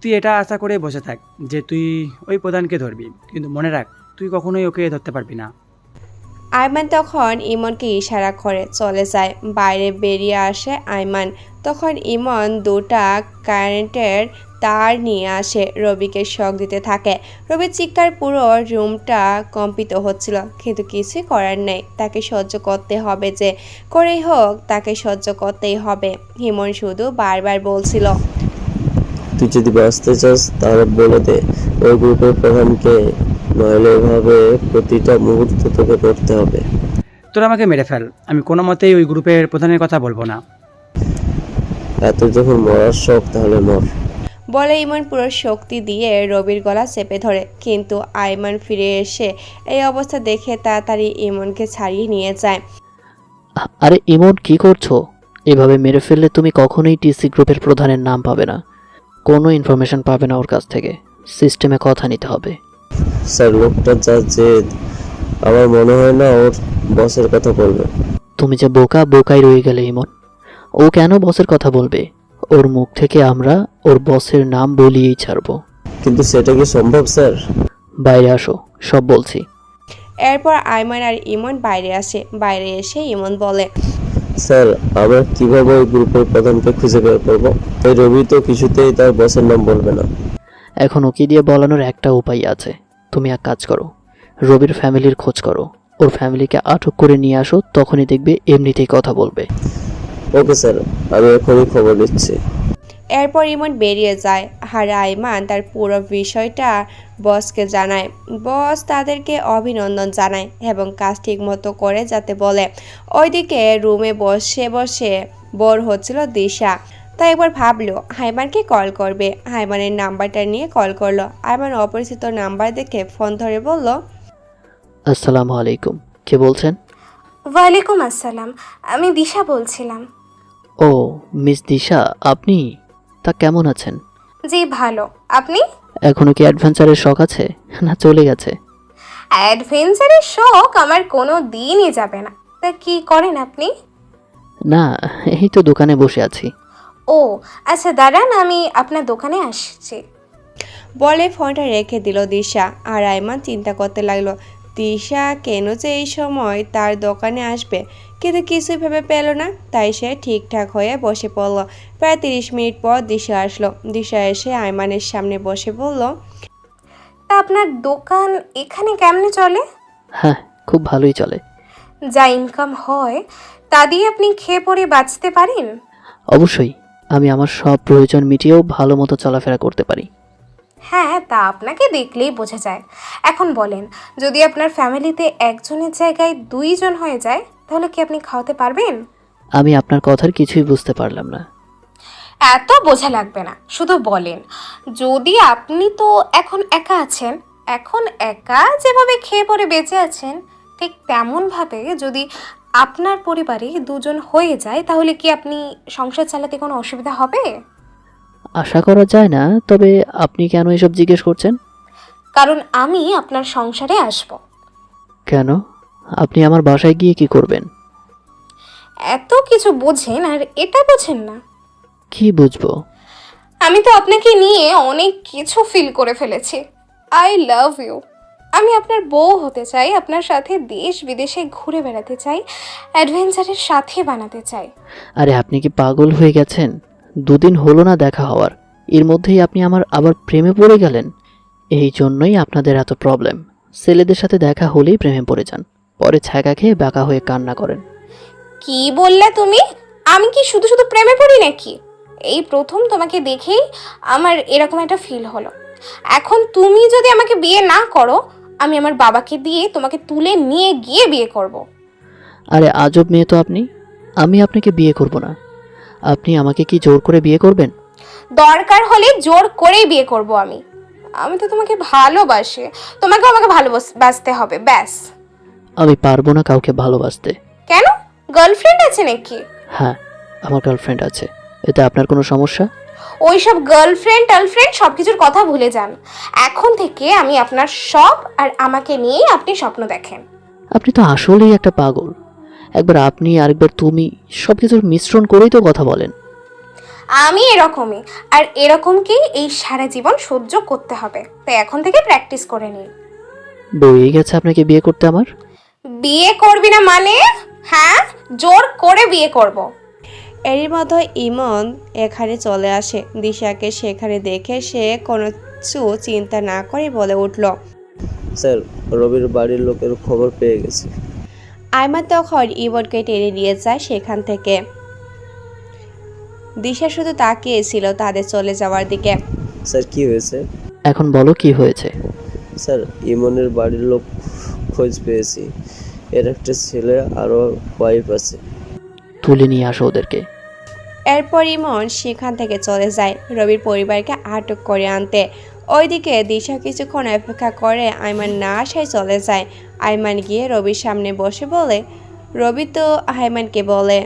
তুই এটা আশা করে বসে থাক যে তুই ওই প্রধানকে ধরবি, কিন্তু মনে রাখ তুই কখনোই ওকে ধরতে পারবি না। আইমান তখন ইমনকে ইশারা করে চলে যায়। বাইরে বেরিয়ে আসে আইমান। তখন ইমন 2টা কারেন্টের তার নিয়ে আসে, রবিকে শক দিতে থাকে। রবির চিৎকার পুরো রুমটা কম্পিত হচ্ছিল, কিন্তু কিছুই করার নেই, তাকে সহ্য করতে হবে, যে করেই হোক তাকে সহ্য করতেই হবে। ইমন শুধু বারবার বলছিল, তুই যদি বাঁচতে চাস তাহলে বলে দে ওই গ্রুপের প্রধানকে, নইলে এভাবে প্রতিটা মুহূর্ত তোকে পড়তে হবে। তোরা আমাকে মেরে ফেল, আমি কোনো মতেই ওই গ্রুপের প্রধানের কথা বলবো না। এত যখন মরার শখ তাহলে মর। বলে ইমন পুরো শক্তি দিয়ে রবির গলা চেপে ধরে, কিন্তু আইমান ফিরে এসে এই অবস্থা দেখে তাড়াতাড়ি ইমনকে ছাড়িয়ে নিয়ে যায়। আরে ইমন, কি করছো? এভাবে মেরে ফেললে তুমি কখনোই টিসি গ্রুপের প্রধানের নাম পাবে না, কোনো ইনফরমেশন পাবে না ওর কাছ থেকে। সিস্টেমে কথা নিতে হবে। স্যার, লোকটা যা জেদ, আমার মনে হয় না ওর বসের কথা বলবে। তুমি যে বোকাই রয়ে গেলে ইমন। ও কেন বসের কথা বলবে? ওর মুখ থেকে আমরা ওর বসের নাম বলিয়েই ছাড়বো। কিন্তু সেটা কি সম্ভব স্যার? বাইরে আসো, সব বলছি। এরপর আইমান আর ইমন বাইরে আসে। বাইরে এসে ইমন বলে, স্যার, আমরা কিভাবে ওই গ্রুপের প্রধানকে খুঁজে বের করবো? ওই রবি তো কিছুতেই তার বসের নাম বলবে না। এখন ওকে দিয়ে বলানোর একটা উপায় আছে। তুমি এক কাজ করো, রবির ফ্যামিলির খোঁজ করো, ওর ফ্যামিলিকে আটক করে নিয়ে আসো, তখনই দেখবে এমনিতেই কথা বলবে। ওকে স্যার, আমি এখনই খবর দিচ্ছি। এরপর ইমন বেরিয়ে যায় আর আইমান তার পুরো বিষয়টা বসকে জানায়। বস তাদেরকে অভিনন্দন জানায় এবং কাজ ঠিক মতো করে যাতে বলে। ওইদিকে রুমে বসে বসে বোর হচ্ছিল দিশা, তাই একবার ভাবলো আইমানকে কল করবে। আইমানের নাম্বারটা নিয়ে কল করলো। আইমান অপরিচিত নাম্বার দেখে ফোন ধরে বলল, আসসালামু আলাইকুম, কে বলছেন? ওয়ালাইকুম আসসালাম, আমি দিশা বলছিলাম। ও মিস দিশা, আপনি? তা কেমন আছেন? জি ভালো, আপনি? এখনো কি অ্যাডভেঞ্চারের শখ আছে, না চলে গেছে? অ্যাডভেঞ্চারের শখ আমার কোনো দিনই যাবে না। তা কি করেন আপনি? না, এই তো দোকানে বসে আছি। ও আচ্ছা, দাঁড়ান, আমি আপনার দোকানে আসছি। বলে ফোনটা রেখে দিল দিশা। আর আইমান চিন্তা করতে লাগলো দিশা কেন যে এই সময় তার দোকানে আসবে, কিন্তু কিছুই ভেবে পেল না। তাই সে ঠিকঠাক হয়ে বসে পড়ল। প্রায় 30 মিনিট পর দিশা আসলো। দিশা এসে আইমানের সামনে বসে বলল, তা আপনার দোকান এখানে কেমনে চলে? হ্যাঁ, খুব ভালোই চলে। যা ইনকাম হয় তা দিয়ে আপনি খেয়ে পরে বাঁচতে পারেন? অবশ্যই, আমি আমার সব প্রয়োজন মিটিয়েও ভালো মতো চলাফেরা করতে পারি। হ্যাঁ, তা আপনাকে দেখলেই বোঝা যায়। এখন বলেন, যদি আপনার ফ্যামিলিতে একজনের জায়গায় 2 জন হয়ে যায়, তাহলে কি আপনি খাওয়াতে পারবেন? আমি আপনার কথার কিছুই বুঝতে পারলাম না। এত বোঝা লাগবে না, শুধু বলেন, যদি আপনি তো এখন একা আছেন, এখন একা যেভাবে খেয়ে পরে বেঁচে আছেন, ঠিক তেমনভাবে যদি আপনার পরিবারে 2 জন হয়ে যায়, তাহলে কি আপনি সংসার চালাতে কোনো অসুবিধা হবে? আশা করা যায় না, তবে আপনি কেন এসব জিজ্ঞেস করছেন? কারণ আমি আপনার সংসারে আসব। কেন? আপনি আমার বাসায় গিয়ে কি করবেন? এত কিছু বোঝেন আর এটা বোঝেন না? কি বুঝবো? আমি তো আপনাকে নিয়ে অনেক কিছু ফিল করে ফেলেছি। I love you. আমি আপনার বউ হতে চাই, আপনার সাথে দেশ বিদেশে ঘুরে বেড়াতে চাই, অ্যাডভেঞ্চারের সাথে বানাতে চাই। আরে আপনি কি পাগল হয়ে গেছেন? 2 দিন হলো না দেখা হওয়ার, এর মধ্যেই আপনি আমার আবার প্রেমে পড়ে গেলেন। এই জন্যই আপনাদের এত প্রবলেম। ছেলেদের সাথে দেখা হলেই প্রেমে পড়ে যান, পরে ছ্যাঁকা খেয়ে বাঁকা হয়ে কান্না করেন। কি বললে তুমি? আমি কি শুধু শুধু প্রেমে পড়ি নাকি? এই প্রথম তোমাকে দেখেই আমার এরকম একটা ফিল হলো। এখন তুমি যদি আমাকে বিয়ে না করো, আমি আমার বাবাকে দিয়ে তোমাকে তুলে নিয়ে গিয়ে বিয়ে করব। আরে আজব মেয়ে তো আপনি। আমি আপনাকে বিয়ে করব না। আপনি আমাকে কি জোর করে বিয়ে করবেন? দরকার হলে জোর করেই বিয়ে করব আমি। আমি তো তোমাকে ভালোবাসি, তোমাকে আমাকে ভালোবাসতে হবে, ব্যাস। আমি পারবো না কাউকে ভালোবাসতে। কেন? গার্লফ্রেন্ড আছে নাকি? হ্যাঁ, আমার গার্লফ্রেন্ড আছে। এতে আপনার কোনো সমস্যা? ওইসব গার্লফ্রেন্ড সব কিছুর কথা ভুলে যান। এখন থেকে আমি আপনার সব, আর আমাকে নিয়েই আপনি স্বপ্ন দেখেন। আপনি তো আসলেই একটা পাগল। একবার আপনি আরেকবার তুমি, সব কিছুর মিশ্রণ করেই তো কথা বলেন। আমি এরকমই, আর এরকমকেই এই সারা জীবন সহ্য করতে হবে। তাই এখন থেকে প্র্যাকটিস করে নিন। বইয়ে গেছে আপনাকে বিয়ে করতে আমার? বিয়ে করবি না মানে? হ্যাঁ, জোর করে বিয়ে করব। এরই মধ্যে ইমন এখানে চলে আসে। দিশাকে সেখানে দেখে সে কোনো চিন্তা না করে বলে উঠল, স্যার, রবির বাড়ির লোকের খবর পেয়ে গেছে। আইমান তখন ইমনকে টেনে নিয়ে যায় সেখান থেকে। দিশা শুধু তাকিয়েছিল তাদের চলে যাওয়ার দিকে। স্যার, কি হয়েছে? এখন বলো কি হয়েছে। স্যার, ইমনের বাড়ির লোক খোঁজ পেয়েছি। এর একটা ছেলে আরও ওয়াইফ আছে। তুলে নিয়ে আসো ওদেরকে। এরপর ইমন সেখান থেকে চলে যায় রবির পরিবারকে আটক করে আনতে। ওইদিকে দিশা কিছুক্ষণ অপেক্ষা করে আইমান না আসায় চলে যায়। আইমান গিয়ে রবির সামনে বসে বলে, রবি তো আইমানকে বলে,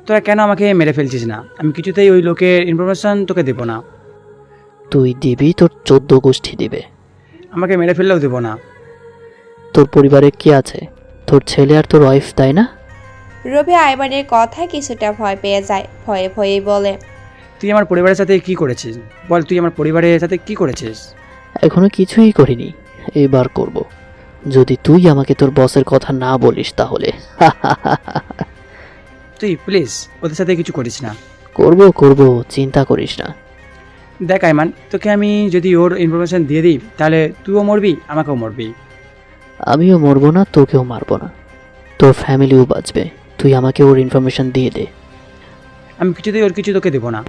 তোরা কেন আমাকে মেরে ফেলছিস না? আমি কিছুতেই ওই লোকের ইনফরমেশন তোকে দেবো না। তুই দিবি, তোর 14 গোষ্ঠী দিবে। আমাকে মেরে ফেললেও দেবো না। তোর পরিবারে কে আছে? তোর ছেলে আর তোর ওয়াইফ, তাই না? রবি আইমানের কথায় কিছুটা ভয় পেয়ে যায়। ভয়ে ভয়েই বলে, তুই আমার পরিবারের সাথে কি করেছিস? বল, তুই আমার পরিবারের সাথে কি করেছিস? এখনো কিছুই করিনি, এবার করব। যদি তুই আমাকে তোর বসের কথা না বলিস তাহলে। তুই প্লিজ ওদের সাথে কিছু করিস না। করব, চিন্তা করিস না। দেখ আইমান, তোকে আমি যদি ওর ইনফরমেশন দিয়ে দিই তাহলে তুইও মরবি, আমাকেও মরবি। আমিও মরবো না, তোকেও মারবো না, তোর ফ্যামিলিও বাঁচবে। তুই আমাকে ওর ইনফরমেশন দিয়ে দে। আমি কিছুতেই ওর কিছু তোকে দেবো না।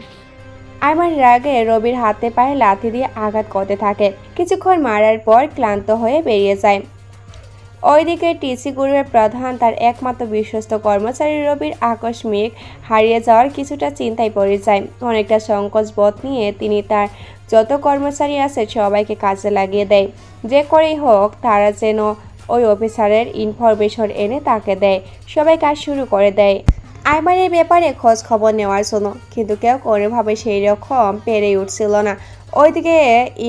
আইমান রাগে রবির হাতে পায়ে লাথি দিয়ে আঘাত করতে থাকে। কিছুক্ষণ মারার পর ক্লান্ত হয়ে বেরিয়ে যায়। ওইদিকে টিসি গ্রুপের প্রধান তার একমাত্র বিশ্বস্ত কর্মচারী রবির আকস্মিক হারিয়ে যাওয়ার কিছুটা চিন্তায় পড়ে যায়। অনেকটা সংকোচ বোধ নিয়ে তিনি তার যত কর্মচারী আছে সবাইকে কাজে লাগিয়ে দেয়। যে করেই হোক তারা যেন ওই অফিসারের ইনফরমেশন এনে তাকে দেয়। সবাই কাজ শুরু করে দেয় আইমানের ব্যাপারে খোঁজ খবর নেওয়ার জন্য, কিন্তু কেউ কোনোভাবে সেই রকম পেরে উঠছিল না। ওইদিকে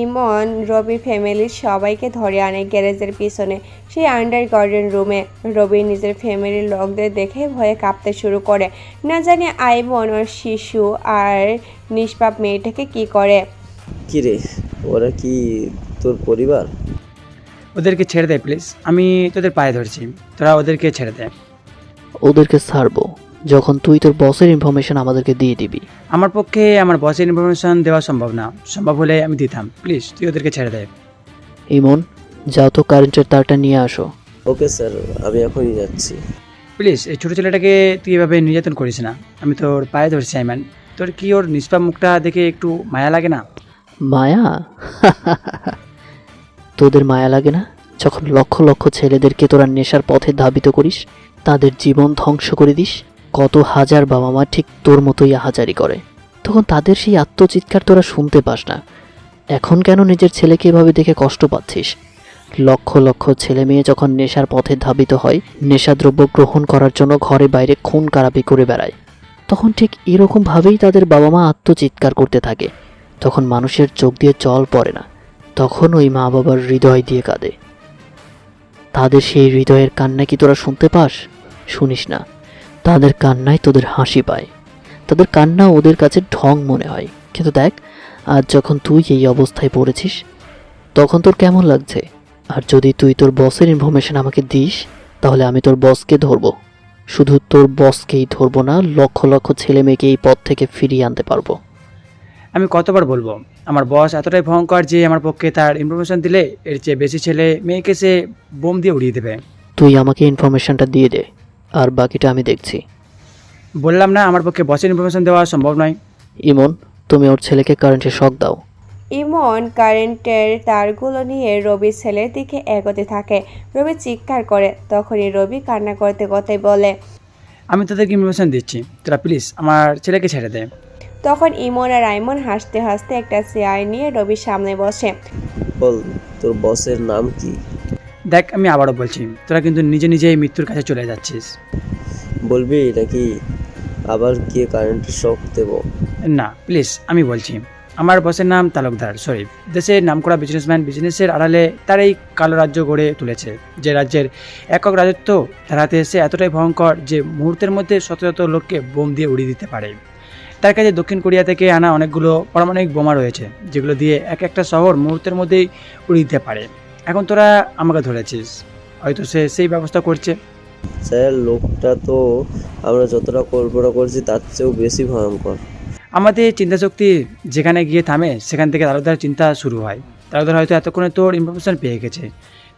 ইমন রবি ফ্যামিলির সবাইকে ধরে আনে গ্যারেজের পিছনে সেই আন্ডারগ্রাউন্ড রুমে। রবি নিজের ফ্যামিলির লোকদের দেখে ভয়ে কাঁপতে শুরু করে। না জানি আইমন ওর শিশু আর নিষ্পাপ মেয়েটাকে কি করে। কিরে, ওরা কি তোর পরিবার? ওদেরকে ছেড়ে দে প্লিজ, আমি তোদের পায়ে ধরছি, তোরা ওদেরকে ছেড়ে দে। ওদেরকে ছাড়বো যখন তুই তোর বসের ইনফরমেশন আমাদেরকে দিয়ে দিবি। আমার পক্ষে আমার বসের ইনফরমেশন দেওয়া সম্ভব না। সম্ভব হলে আমি দিতাম। প্লিজ তুই ওদেরকে ছেড়ে দে। ইমন, যাও তো কারেন্টের তারটা নিয়ে আসো। ওকে স্যার, আমি এখনই যাচ্ছি। প্লিজ এই ছোটো ছেলেটাকে তুই এভাবে নির্যাতন করিস না। আমি তোর পায়ে ধরছি আইমান। তোর কি ওর নিষ্পাপ মুখটা দেখে একটু মায়া লাগে না? মায়া? তোদের মায়া লাগে না যখন লক্ষ লক্ষ ছেলেদেরকে তোরা নেশার পথে ধাবিত করিস, তাদের জীবন ধ্বংস করে দিস? কত হাজার বাবা মা ঠিক তোর মতোই আহাজারি করে, তখন তাদের সেই আত্মচিৎকার তোরা শুনতে পাস না। এখন কেন নিজের ছেলেকে এভাবে দেখে কষ্ট পাচ্ছিস? লক্ষ লক্ষ ছেলে মেয়ে যখন নেশার পথে ধাবিত হয়, নেশাদ্রব্য গ্রহণ করার জন্য ঘরে বাইরে খুন খারাপি করে বেড়ায়, তখন ঠিক এরকমভাবেই তাদের বাবা মা আত্মচিৎকার করতে থাকে। তখন মানুষের চোখ দিয়ে জল পড়ে না, তখন ওই মা বাবার হৃদয় দিয়ে কাঁদে। তাদের সেই হৃদয়ের কান্না কি তোরা শুনতে পাস? শুনিস না। তাদের কান্নায় তোদের হাসি পায়, তাদের কান্না ওদের কাছে ঢং মনে হয়। কিন্তু দেখ, আজ যখন তুই এই অবস্থায় পড়েছিস, তখন তোর কেমন লাগছে? আর যদি তুই তোর বসের ইনফরমেশন আমাকে দিস, তাহলে আমি তোর বসকে ধরবো। শুধু তোর বসকেই ধরবো না, লক্ষ লক্ষ ছেলে মেয়েকে এই পথ থেকে ফিরিয়ে আনতে পারবো। আমি কতবার বলবো, আমার বস এতটাই ভয়ঙ্কর যে আমার পক্ষে তার ইনফরমেশন দিলে এর চেয়ে বেশি ছেলে মেয়েকে সে বোম দিয়ে উড়িয়ে দেবে। তুই আমাকে ইনফরমেশনটা দিয়ে দে, আর বাকিটা আমি দেখছি। বললাম না আমার পক্ষে বসের ইনফরমেশন দেওয়া সম্ভব নয়। ইমন, তুমি ওর ছেলেকে কারেন্টের শক দাও। ইমন কারেন্টের তারগুলো নিয়ে রবির ছেলের দিকে এগোতে থাকে। রবি চিৎকার করে। তখনই রবি কান্না করতে করতে বলে, আমি তাদেরকে ইনফরমেশন দিচ্ছি, তোরা প্লিজ আমার ছেলেকে ছেড়ে দে। তখন ইমন আর আইমন হাসতে হাসতে একটা চেয়ার নিয়ে রবির সামনে বসে। বল, তোর বসের নাম কি? দেখ, আমি আবারও বলছি, তোরা কিন্তু নিজে নিজেই মৃত্যুর কাছে চলে যাচ্ছিস। বলবি নাকি আবার গিয়ে কারেন্টের শক দেব? না প্লিজ, আমি বলছি, আমার বসের নাম তালুকদার শরীফ। দেশের নামকরা বিজনেসম্যান, বিজনেসের আড়ালে তার এই কালো রাজ্য গড়ে তুলেছে। যে রাজ্যের একক রাজত্ব তার হাতে এসে এতটাই ভয়ঙ্কর যে মুহূর্তের মধ্যে শত শত লোককে বোম দিয়ে উড়িয়ে দিতে পারে। তার কাছে দক্ষিণ কোরিয়া থেকে আনা অনেকগুলো পারমাণবিক বোমা রয়েছে, যেগুলো দিয়ে এক একটা শহর মুহূর্তের মধ্যেই উড়িয়ে দিতে পারে। এখন তোরা আমাকে ধরেছিস, হয়তো সে সেই ব্যবস্থা করছে। স্যার, লোকটা তো আমরা যতটা কল্পনা করছি তার চেয়েও বেশি ভয়ঙ্কর। আমাদের চিন্তাশক্তি যেখানে গিয়ে থামে, সেখান থেকে তালুকদার চিন্তা শুরু হয়। তালুকদার হয়তো এতক্ষণে তোর ইনফরমেশন পেয়ে গেছে।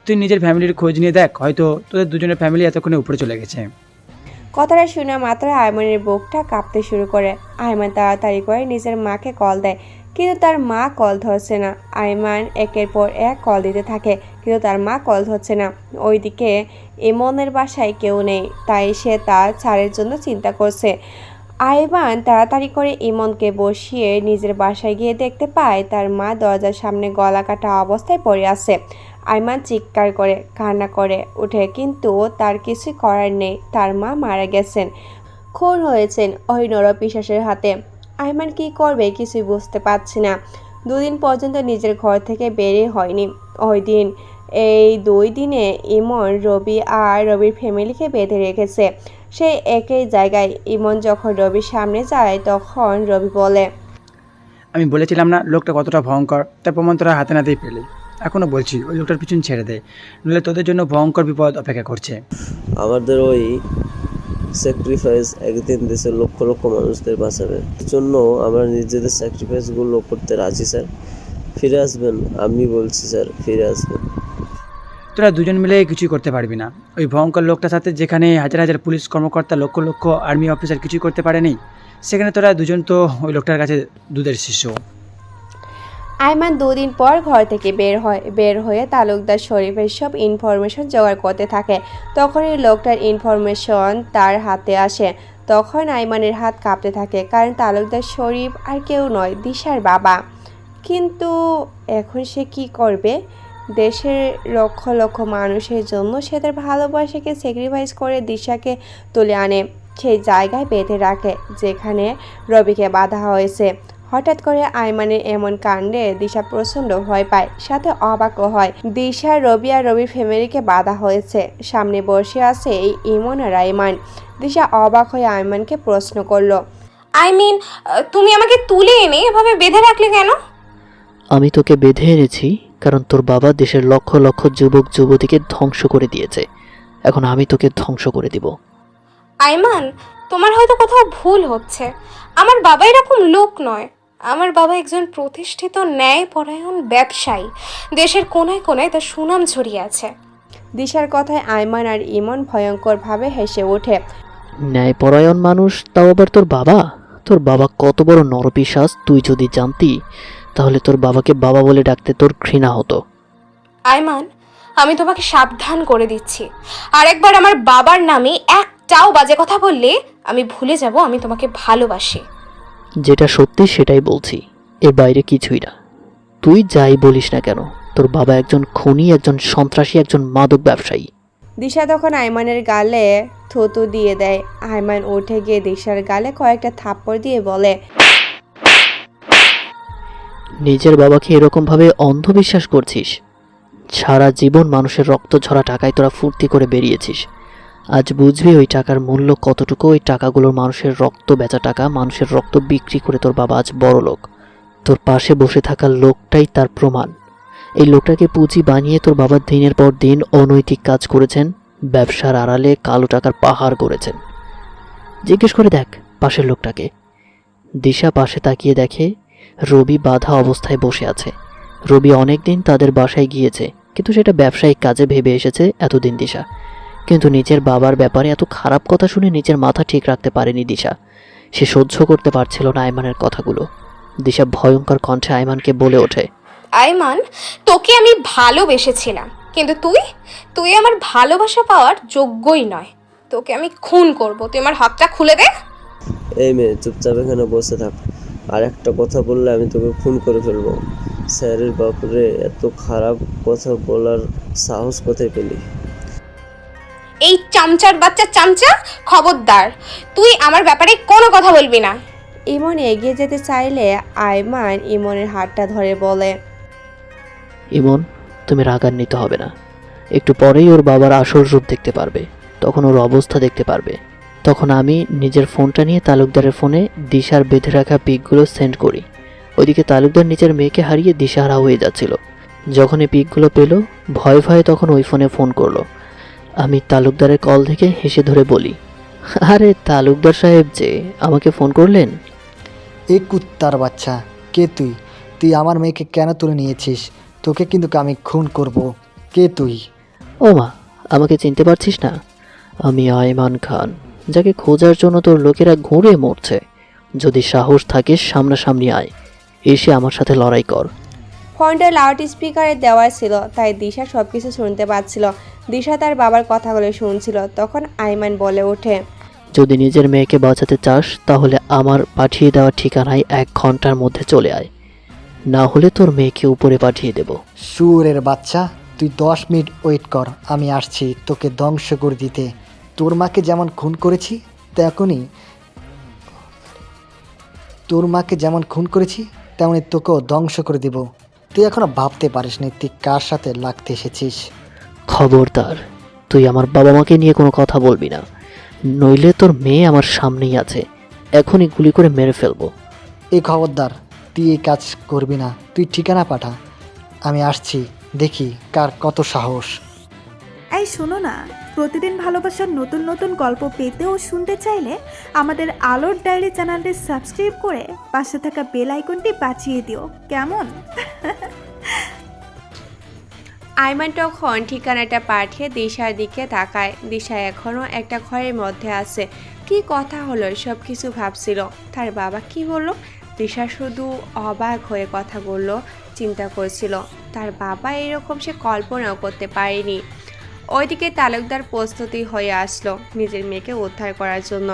তুই নিজের ফ্যামিলির খোঁজ নিয়ে দেখ, হয়তো তোদের দুজনের ফ্যামিলি এতক্ষণে উপরে চলে গেছে। কথাটা শুনে মাত্র আইমানের বুকটা কাঁপতে শুরু করে। আইমান তাড়াতাড়ি করে নিজের মাকে কল দেয়, কিন্তু তার মা কল ধরছে না। আইমান একের পর এক কল দিতে থাকে, কিন্তু তার মা কল ধরছে না। ওইদিকে ইমনের বাসায় কেউ নেই, তাই সে তার ছাড়ের জন্য চিন্তা করছে। আইমান তাড়াতাড়ি করে ইমনকে বসিয়ে নিজের বাসায় গিয়ে দেখতে পায় তার মা দরজার সামনে গলা কাটা অবস্থায় পড়ে আছে। আইমান চিৎকার করে কান্না করে ওঠে, কিন্তু তার কিছু করার নেই। তার মা মারা গেছেন, খুন হয়েছেন ওই নরপিশাচের হাতে। আইমান কি করবে কিছুই বুঝতে পারছে না। দুদিন পর্যন্ত নিজের ঘর থেকে বেরিয়ে হয়নি। এই 2 দিনে ইমন রবি আর রবির ফ্যামিলিকে বেঁধে রেখেছে সেই একই জায়গায়। ইমন যখন রবির সামনে যায় তখন রবি বলে, আমি বলেছিলাম না লোকটা কতটা ভয়ঙ্কর, তার প্রমাণ তোরা হাতে নাতেই পেলি। এখনও বলছি ওই লোকটার পিছন ছেড়ে দে, নইলে তোদের জন্য ভয়ঙ্কর বিপদ অপেক্ষা করছে। আমাদের ওই স্যাক্রিফাইস একদিন দেশের লক্ষ লক্ষ মানুষদের বাঁচাবে। এর জন্য আমরা নিজেদের স্যাক্রিফাইসগুলো করতে রাজি স্যার। ফিরে আসবেন, আমি বলছি স্যার, ফিরে আসবেন। তোরা দুজন মিলে কিছুই করতে পারবি না। ওই ভয়ঙ্কর লোকটার সাথে যেখানে হাজার হাজার পুলিশ কর্মকর্তা, লক্ষ লক্ষ আর্মি অফিসার কিছুই করতে পারেনি, সেখানে তোরা দুজন তো ওই লোকটার কাছে দুধের শিশু। আইমান 2 দিন পর ঘর থেকে বের হয়ে তালুকদার শরীফের সব ইনফরমেশন জোগাড় করতে থাকে। তখন এই লোকটার ইনফরমেশন তার হাতে আসে। তখন আইমানের হাত কাঁপতে থাকে, কারণ তালুকদার শরীফ আর কেউ নয়, দিশার বাবা। কিন্তু এখন সে কি করবে? দেশের লক্ষ লক্ষ মানুষের জন্য সে তার ভালোবাসাকে স্যাক্রিফাইস করে দিশাকে তুলে আনে, সেই জায়গায় বেঁধে রাখে যেখানে রবিকে বাঁধা হয়েছে। হঠাৎ করে আইমানের এমন কাণ্ডে দিশা প্রচণ্ড ভয় পায়, সাথে অবাকও হয়। দিশা, রবি আর রবির ফ্যামিলিকে বাঁধা হয়েছে, সামনে বসে আছে এই ইমন আর আইমান। দিশা অবাক হয়ে আইমানকে প্রশ্ন করলো, তুমি আমাকে তুলে এনে এভাবে বেঁধে রাখলে কেন? আমি তোকে বেঁধে এনেছি কারণ তোর বাবা দেশের লক্ষ লক্ষ যুবক যুবতীকে ধ্বংস করে দিয়েছে। এখন আমি তোকে ধ্বংস করে দিব। আইমান, তোমার হয়তো কোথাও ভুল হচ্ছে। আমার বাবা এরকম লোক নয়। আমার বাবা একজন প্রতিষ্ঠিত ন্যায়পরায়ণ ব্যবসায়ী। দেশের কোনায় কোনায় তার সুনাম ছড়িয়ে আছে। দিশার কথায় আইমান আর ইমন ভয়ঙ্করভাবে হেসে ওঠে। ন্যায়পরায়ণ মানুষ, তাও আবার তোর বাবা? তোর বাবা কত বড় নরপিশাচ তুই যদি জানতি, তাহলে তোর বাবাকে বাবা বলে ডাকতে তোর ঘৃণা হতো। আইমান, আমি তোমাকে সাবধান করে দিচ্ছি, আরেকবার আমার বাবার নামে একটাও বাজে কথা বললে আমি ভুলে যাব আমি তোমাকে ভালোবাসি। যেটা সত্যি সেটাই বলছি, এর বাইরে কিছুই না। তুই যাই বলিস না কেন, তোর বাবা একজন খুনি, একজন সন্ত্রাসী, একজন মাদক ব্যবসায়ী। দিশা তখন আইমানের গালে থুতু দিয়ে দেয়। আইমান উঠে গিয়ে দিশার গালে কয়েকটা থাপ্পড় দিয়ে বলে, নিজের বাবাকে এরকমভাবে অন্ধবিশ্বাস করছিস? সারা জীবন মানুষের রক্ত ঝরা টাকায় তোরা ফুর্তি করে বেরিয়েছিস। আজ বুঝবি ওই টাকার মূল্য কতটুকু। ওই টাকাগুলোর মানুষের রক্ত বেচা টাকা, মানুষের রক্ত বিক্রি করে তোর বাবা আজ বড় লোক। তোর পাশে বসে থাকা লোকটাই তার প্রমাণ। এই লোকটাকে পুঁজি বানিয়ে তোর বাবা দিনের পর দিন অনৈতিক কাজ করেছেন, ব্যবসার আড়ালে কালো টাকার পাহাড় করেছেন। জিজ্ঞেস করে দেখ পাশের লোকটাকে। দিশা পাশে তাকিয়ে দেখে রবি বাঁধা অবস্থায় বসে আছে। রবি অনেক দিন তাদের বাসায় গিয়েছে, কিন্তু সেটা ব্যবসায়িক কাজে ভেবে এসেছে এতদিন দিশা। কিন্তু নিজের বাবার ব্যাপারে এত খারাপ কথা শুনে নিজের মাথা ঠিক রাখতে পারেনি দিশা। সে সহ্য করতে পারছিল না আইমানের কথাগুলো। দিশা ভয়ঙ্কর কণ্ঠে আইমানকে বলে ওঠে, আইমান, তোকে আমি ভালোবেসেছিলাম, কিন্তু তুই আমার ভালোবাসা পাওয়ার যোগ্যই নয়। তোকে আমি খুন করব। তুই আমার হাতটা খুলে দে। এই মেয়ে, চুপচাপ এখানে বসে থাক। আর একটা কথা বললে আমি তোকে খুন করে ফেলবো। স্যারের ব্যাপারে এত খারাপ কথা বলার সাহস কোথায় পেলি? এই চামচার বাচ্চা চামচা, খবরদার, তুই আমার ব্যাপারে কোনো কথা বলবি না। ইমন এগিয়ে যেতে চাইলে আইমান ইমনের হাতটা ধরে বলে, ইমন, তুমি রাগান্বিত হবে না। একটু পরেই ওর বাবার আসল রূপ দেখতে পারবে, তখন ওর অবস্থা দেখতে পারবে। তখন আমি নিজের ফোনটা নিয়ে তালুকদারের ফোনে দিশার বেঁধে রাখা পিকগুলো সেন্ড করি। ওইদিকে তালুকদার নিজের মেয়েকে হারিয়ে দিশাহারা হয়ে যাচ্ছিল। যখন এই পিকগুলো পেল, ভয়ে ভয়ে তখন ওই ফোন করলো। আমি তালুকদারের কল থেকে হেসে ধরে বলি, আরে তালুকদার সাহেব যে আমাকে ফোন করলেন? এ কুত্তার বাচ্চা, কে তুই? তুই আমার মেয়েকে কেন তুলে নিয়েছিস? তোকে কিন্তু আমি খুন করব। কে তুই? ও মা, আমাকে চিনতে পারছিস না? আমি আইমান খান, যাকে খোঁজার জন্য তোর লোকেরা ঘুরে মরছে। যদি সাহস থাকে সামনাসামনি আয়। এসে আমার সাথে লড়াই কর। ফোনটা লাউড স্পিকারে দেওয়া ছিল, তাই দিশা সব কিছু শুনতে পাচ্ছিল। দিশা তার বাবার কথাগুলো শুনছিল। তখন আইমান বলে ওঠে, যদি নিজের মেয়েকে বাঁচাতে চাস তাহলে আমার পাঠিয়ে দেওয়া ঠিকানায় 1 ঘন্টার মধ্যে চলে আয়, না হলে তোর মেয়েকে উপরে পাঠিয়ে দেব। সুরের বাচ্চা, তুই 10 মিনিট ওয়েট কর, আমি আসছি তোকে ধ্বংস করে দিতে। তোর মাকে যেমন খুন করেছি তেমনি তোকেও ধ্বংস করে দিব। তুই এখনো ভাবতে পারিসনি তুই কার সাথে লাগতে এসেছিস। খবরদার, তুই আমার বাবা মাকে নিয়ে কোনো কথা বলবি না, নইলে তোর মেয়ে আমার সামনেই আছে, এখনই গুলি করে মেরে ফেলবো। এই খবরদার, তুই এই কাজ করবি না। তুই ঠিকানা পাঠা, আমি আসছি, দেখি কার কত সাহস। এই শোনো না, প্রতিদিন ভালোবাসার নতুন নতুন গল্প পেতে ও শুনতে চাইলে আমাদের আলোর ডায়েরি চ্যানেলটি সাবস্ক্রাইব করে পাশে থাকা বেল আইকনটি বাজিয়ে দিও, কেমন? আইমান তখন ঠিকানাটা পাঠিয়ে দিশার দিকে তাকায়। দিশা এখনও একটা ঘরের মধ্যে আছে। কি কথা হলো সব কিছু ভাবছিল। তার বাবা কি বললো? দিশা শুধু অবাক হয়ে কথাগুলো চিন্তা করছিল। তার বাবা এরকম সে কল্পনাও করতে পারেনি। ওইদিকে তালুকদার প্রস্তুতি হয়ে আসলো নিজের মেয়েকে উদ্ধার করার জন্য।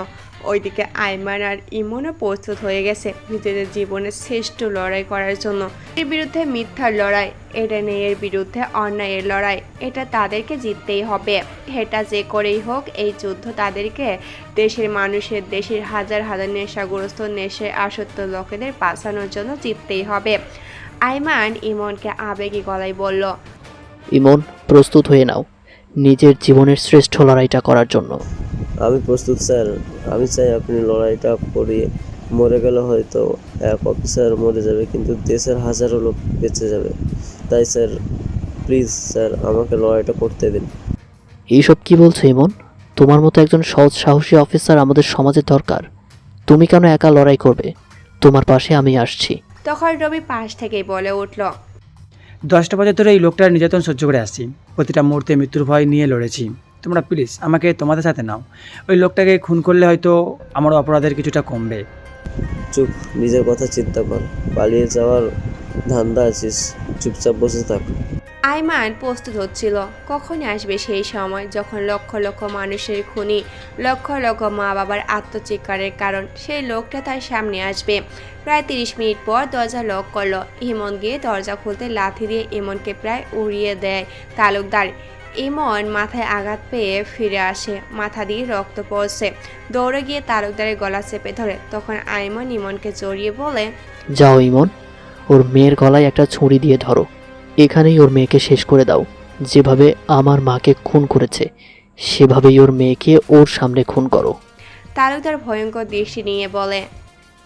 ওইদিকে আইমান আর ইমনও প্রস্তুত হয়ে গেছে নিজেদের জীবনের শ্রেষ্ঠ লড়াই করার জন্য। এর বিরুদ্ধে মিথ্যার লড়াই, এটা নেয়ের বিরুদ্ধে অন্যায়ের লড়াই, এটা তাদেরকে জিততেই হবে। এটা যে করেই হোক এই যুদ্ধ তাদেরকে দেশের মানুষের, দেশের হাজার হাজার নেশাগ্রস্ত নেশায় আসক্ত লোকেদের বাঁচানোর জন্য জিততেই হবে। আইমান ইমনকে আবেগী গলায় বলল, ইমন, প্রস্তুত হয়ে নাও নিজের জীবনের শ্রেষ্ঠ লড়াইটা করার জন্য। আমি প্রস্তুত স্যার। আমি চাই আপনি লড়াইটা করিয়ে মরে গেলে হয়তো 1 অফিসার মরে যাবে, কিন্তু দেশের হাজারো লোক বেঁচে যাবে। তাই স্যার, প্লিজ স্যার, আমাকে লড়াইটা করতে দিন। এইসব কি বলছো ইমন? তোমার মতো একজন সৎ সাহসী অফিসার আমাদের সমাজে দরকার। তুমি কেন একা লড়াই করবে? তোমার পাশে আমি আসছি। তখন রবি পাশ থেকেই বলে উঠল, 10টা বছর ধরে এই লোকটার নির্যাতন সহ্য করে আসছি। প্রতিটা মুহূর্তে মৃত্যুর ভয় নিয়ে লড়েছি। তোমরা প্লিজ আমাকে তোমাদের সাথে নাও। ওই লোকটাকে খুন করলে হয়তো আমার অপরাধের কিছুটা কমবে। চুপ, নিজের কথা চিন্তা কর। পালিয়ে যাওয়ার ধান্দা আছিস, চুপচাপ বসে থাক। আইমান প্রস্তুত হচ্ছিল কখনই আসবে সেই সময় যখন লক্ষ লক্ষ মানুষের খুনি, লক্ষ লক্ষ মা বাবার আত্মচিৎকারের কারণ সেই লোকটা তার সামনে আসবে। প্রায় 30 মিনিট পর দরজা লক করলো। ইমন গিয়ে দরজা খুলতে লাথি দিয়ে ইমনকে প্রায় উড়িয়ে দেয় তালুকদার। ইমন মাথায় আঘাত পেয়ে ফিরে আসে, মাথা দিয়ে রক্ত পড়ছে। দৌড়ে গিয়ে তালুকদারের গলা চেপে ধরে। তখন আইমান ইমনকে জড়িয়ে বলে, যাও ইমন, ওর মেয়ের গলায় একটা ছুরি দিয়ে ধরো, এখানেই ওর মেয়েকে শেষ করে দাও। যেভাবে আমার মাকে খুন করেছে সেভাবেই ওর মেয়েকে ওর সামনে খুন করো। তালুকদার ভয়ঙ্কর দৃষ্টি নিয়ে বলে,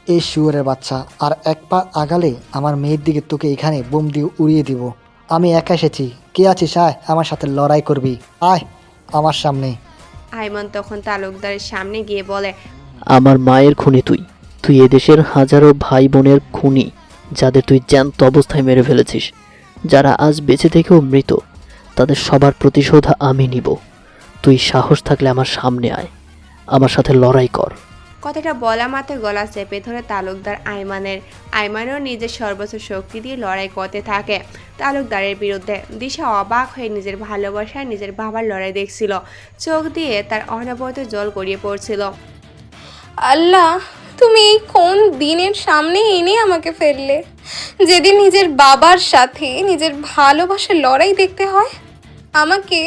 এই শুয়োরের বাচ্চা, আর 1 পা আগালে আমার মেয়ের দিকে তোকে এখানে বোম দিয়ে উড়িয়ে দিব। আমি একা এসেছি, কে আছিস? আয়, আমার সাথে লড়াই করবি, আয় আমার সামনে। আইমান তখন তালুকদারের সামনে গিয়ে বলে, আমার মায়ের খুনি তুই এদেশের হাজারো ভাই বোনের খুনি, যাদের তুই জ্যান্ত অবস্থায় মেরে ফেলেছিস, যারা আজ বেঁচে থেকেও মৃত, তাদের সবার প্রতিশোধ আমি নিব। তুই সাহস থাকলে আমার সামনে আয়, আমার সাথে লড়াই কর। কথাটা বলা মাত্র গলা চেপে ধরে তালুকদার আইমানও নিজের সর্বোচ্চ শক্তি দিয়ে লড়াই করতে থাকে তালুকদারের বিরুদ্ধে। দিশা অবাক হয়ে নিজের ভালোবাসায় নিজের বাবার লড়াই দেখছিল। চোখ দিয়ে তার অনবরত জল গড়িয়ে পড়ছিল। আল্লাহ, তুমি এই কোন দিনের সামনে এনে আমাকে ফেললে, যেদিন নিজের বাবার সাথে নিজের ভালোবাসার লড়াই দেখতে হয়। আমাকে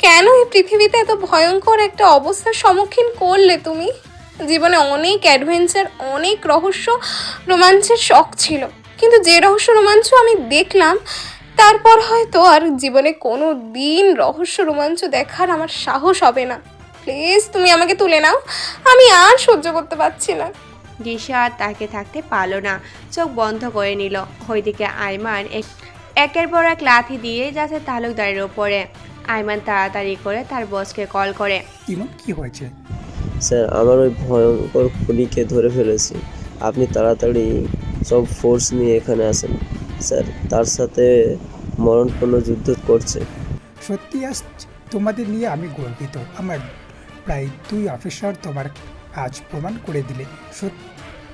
কেন এই পৃথিবীতে এত ভয়ঙ্কর একটা অবস্থার সম্মুখীন করলে তুমি? জীবনে অনেক অ্যাডভেঞ্চার, অনেক রহস্য রোমাঞ্চের শখ ছিল, কিন্তু যে রহস্য রোমাঞ্চ আমি দেখলাম তারপর হয়তো আর জীবনে কোনো দিন রহস্য রোমাঞ্চ দেখার আমার সাহস হবে না। প্লিজ তুমি আমাকে তুলে নাও, আমি আর সহ্য করতে পারছি না। দিশা আর তাকে থাকতে পারল না, চোখ বন্ধ করে নিল। ওইদিকে আইমান একের পর এক লাথি দিয়ে যাচ্ছে তালুকদারের ওপরে। আইমান তাড়াতাড়ি করে তার বসকে কল করে, ইমন, কি হয়েছে? স্যার, আমার ওই ভয়ঙ্কর খুনিকে ধরে ফেলেছি। আপনি তাড়াতাড়ি সব ফোর্স নিয়ে এখানে আসেন। স্যার, তার সাথে মরণপূর্ণ যুদ্ধ করছে। সত্যি আজ তোমাদের নিয়ে আমি গর্বিত। আমার প্রায় 2 অফিসার তোমার আজ প্রমাণ করে দিলে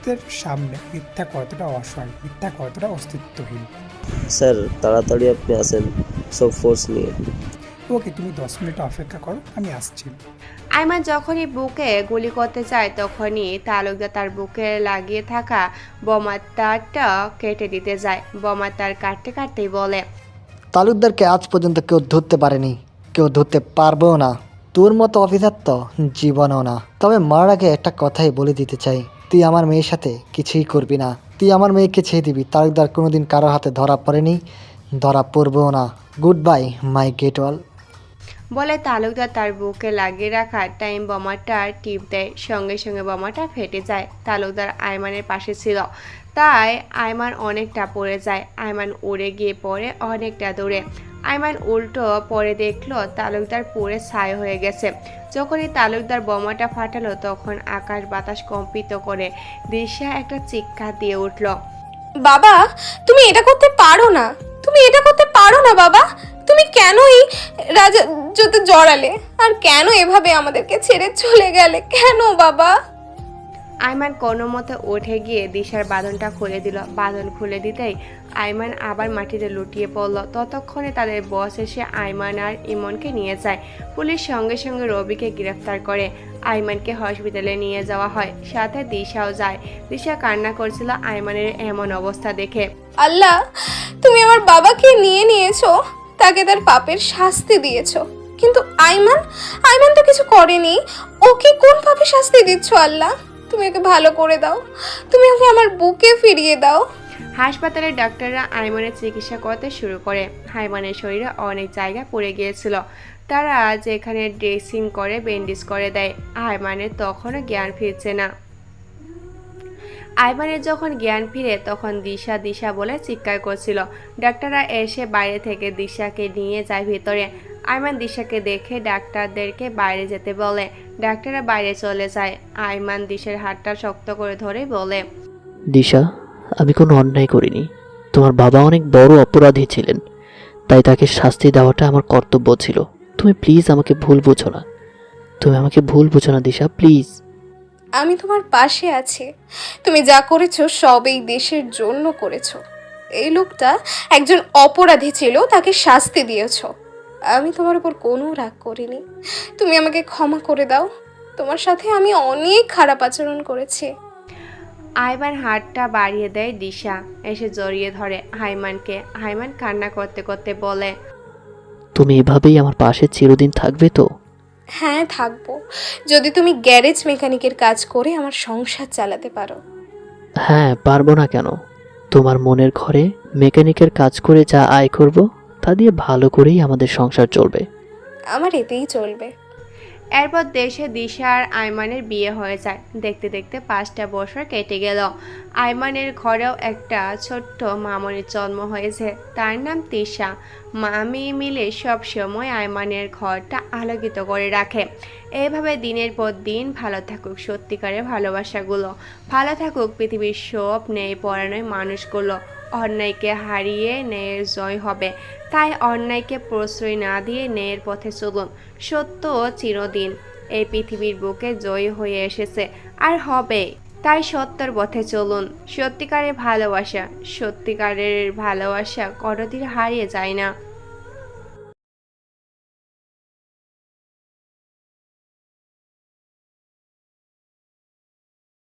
মানুষদের সামনে মিথ্যা কতটা অসহায়, মিথ্যা কতটা অস্তিত্বহীন। স্যার তাড়াতাড়ি আপনি আসেন সব ফোর্স নিয়ে। ওকে, তুমি 10 মিনিট অপেক্ষা করো, আমি আসছি। আইমান যখনই বুকে গুলি করতে যায় তখনই তালুকদার তার বুকে লাগিয়ে থাকা বোমার তারটা কেটে দিতে যায়। বোমার তার কাটতে কাটতেই বলে, তালুকদারকে আজ পর্যন্ত কেউ ধরতে পারেনি, কেউ ধরতে পারবেও না। তোর মতো অফিসার তো জীবনও না। তবে মারার আগে একটা কথাই বলে দিতে চাই, তুই আমার মেয়ের সাথে কিছুই করবি না। তুই আমার মেয়েকে ছেড়ে দিবি। তালুকদার কোনোদিন কারো হাতে ধরা পড়েনি, ধরা পড়বেও না। গুড বাই মাই গেট ওয়াল। বলে তালুকদার তার বুকে লাগিয়ে রাখা টাইম বোমাটা টিপ দেয়। সঙ্গে সঙ্গে বোমাটা ফেটে যায়। তালুকদার আইমানের পাশে ছিল, তাই আইমান অনেকটা পড়ে যায়। আইমান উড়ে গিয়ে পড়ে অনেকটা দূরে। আইমান উল্টো পরে দেখলো তালুকদার পুড়ে ছাই হয়ে গেছে। যখনই তালুকদার বোমাটা ফাটালো তখন আকাশ বাতাস কম্পিত করে দিশা একটা চিৎকার দিয়ে উঠল। বাবা, তুমি এটা করতে পারো না, তুমি এটা করতে পারো না বাবা। তুমি কেনই রাজত্বে জড়ালে, আর কেন এভাবে আমাদেরকে ছেড়ে চলে গেলে, কেন বাবা? আইমান কোনো মতে উঠে গিয়ে দিশার বাঁধনটা খুলে দিল। বাঁধন খুলে দিতেই আইমান আবার মাটিতে লুটিয়ে পড়ল। ততক্ষণে তাদের বস এসে আইমান আর ইমনকে নিয়ে যায়। পুলিশ সঙ্গে সঙ্গে রবিকে গ্রেফতার করে আইমানকে হসপিটালে নিয়ে যাওয়া হয়। সাথে দিশাও যায়। দিশা কান্না করছিল আইমানের এমন অবস্থা দেখে। আল্লাহ, তুমি আমার বাবাকে নিয়ে নিয়েছো, তাকে তার পাপের শাস্তি দিয়েছো, কিন্তু আইমান তো কিছু করেনি। ওকে কোন পাপে শাস্তি দিচ্ছ আল্লাহ? তুমি ওকে ভালো করে দাও, তুমি ওকে আমার বুকে ফিরিয়ে দাও। হাসপাতালের ডাক্তাররা আইমানের চিকিৎসা করতে শুরু করে। আইমানের শরীরে অনেক জায়গা পড়ে গিয়েছিল। তারা যেখানে ড্রেসিং করে ব্যান্ডেজ করে দেয়। আইমানের তখনও জ্ঞান ফিরছে না। আইমানের যখন জ্ঞান ফিরে তখন দিশা দিশা বলে চিৎকার করছিল। ডাক্তাররা এসে বাইরে থেকে দিশাকে নিয়ে যায় ভিতরে। আইমান দিশাকে দেখে ডাক্তারদেরকে বাইরে যেতে বলে। ডাক্তাররা বাইরে চলে যায়। আইমান দিশার হাতটা শক্ত করে ধরে বলে, দিশা, আমি কোনো অন্যায় করিনি। তোমার বাবা অনেক বড় অপরাধী ছিলেন, তাই তাকে শাস্তি দেওয়াটা আমার কর্তব্য ছিল। তুমি প্লিজ আমাকে ভুল বুঝো না। তুমি আমাকে ভুল বুঝো না দিশা, প্লিজ। আমি তোমার পাশে আছি। তুমি যা করেছো সব এই দেশের জন্য করেছো। এই লোকটা একজন অপরাধী ছিল, তাকে শাস্তি দিয়েছো। আমি তোমার উপর কোনো রাগ করিনি। তুমি আমাকে ক্ষমা করে দাও। তোমার সাথে আমি অনেক খারাপ আচরণ করেছি। আইমান হাতটা বাড়িয়ে দেয়। দিশা এসে জড়িয়ে ধরে আইমানকে। আইমান কান্না করতে করতে বলে, তুমি এভাবেই আমার পাশে চিরদিন থাকবে তো? হ্যাঁ, থাকবো, যদি তুমি গ্যারেজ মেকানিকের কাজ করে আমার সংসার চালাতে পারো। হ্যাঁ, পারবো না কেন? তোমার মনের ঘরে মেকানিকের কাজ করে যা আয় করব তা দিয়ে ভালো করেই আমাদের সংসার চলবে। আমার এতেই চলবে। এরপর দেশে দিশা আর আইমানের বিয়ে হয়ে যায়। দেখতে দেখতে 5টা বছর কেটে গেল। আইমানের ঘরেও একটা ছোট্ট মামনির জন্ম হয়েছে, তার নাম তিশা। মামি মিলে সব সময় আইমানের ঘরটা আলোকিত করে রাখে। এইভাবে দিনের পর দিন ভালো থাকুক সত্যিকারের ভালোবাসাগুলো, ভালো থাকুক পৃথিবীর সব ন্যায় পরায়ণ মানুষগুলো। অন্যায়কে হারিয়ে ন্যায়ের জয় হবে, তাই অন্যায়কে প্রশ্রয় না দিয়ে ন্যায়ের পথে চলুন। সত্য চিরদিন এই পৃথিবীর বুকে জয়ী হয়ে এসেছে আর হবে, তাই সত্যের পথে চলুন। সত্যিকারের ভালোবাসা কোনোদিন হারিয়ে যায় না।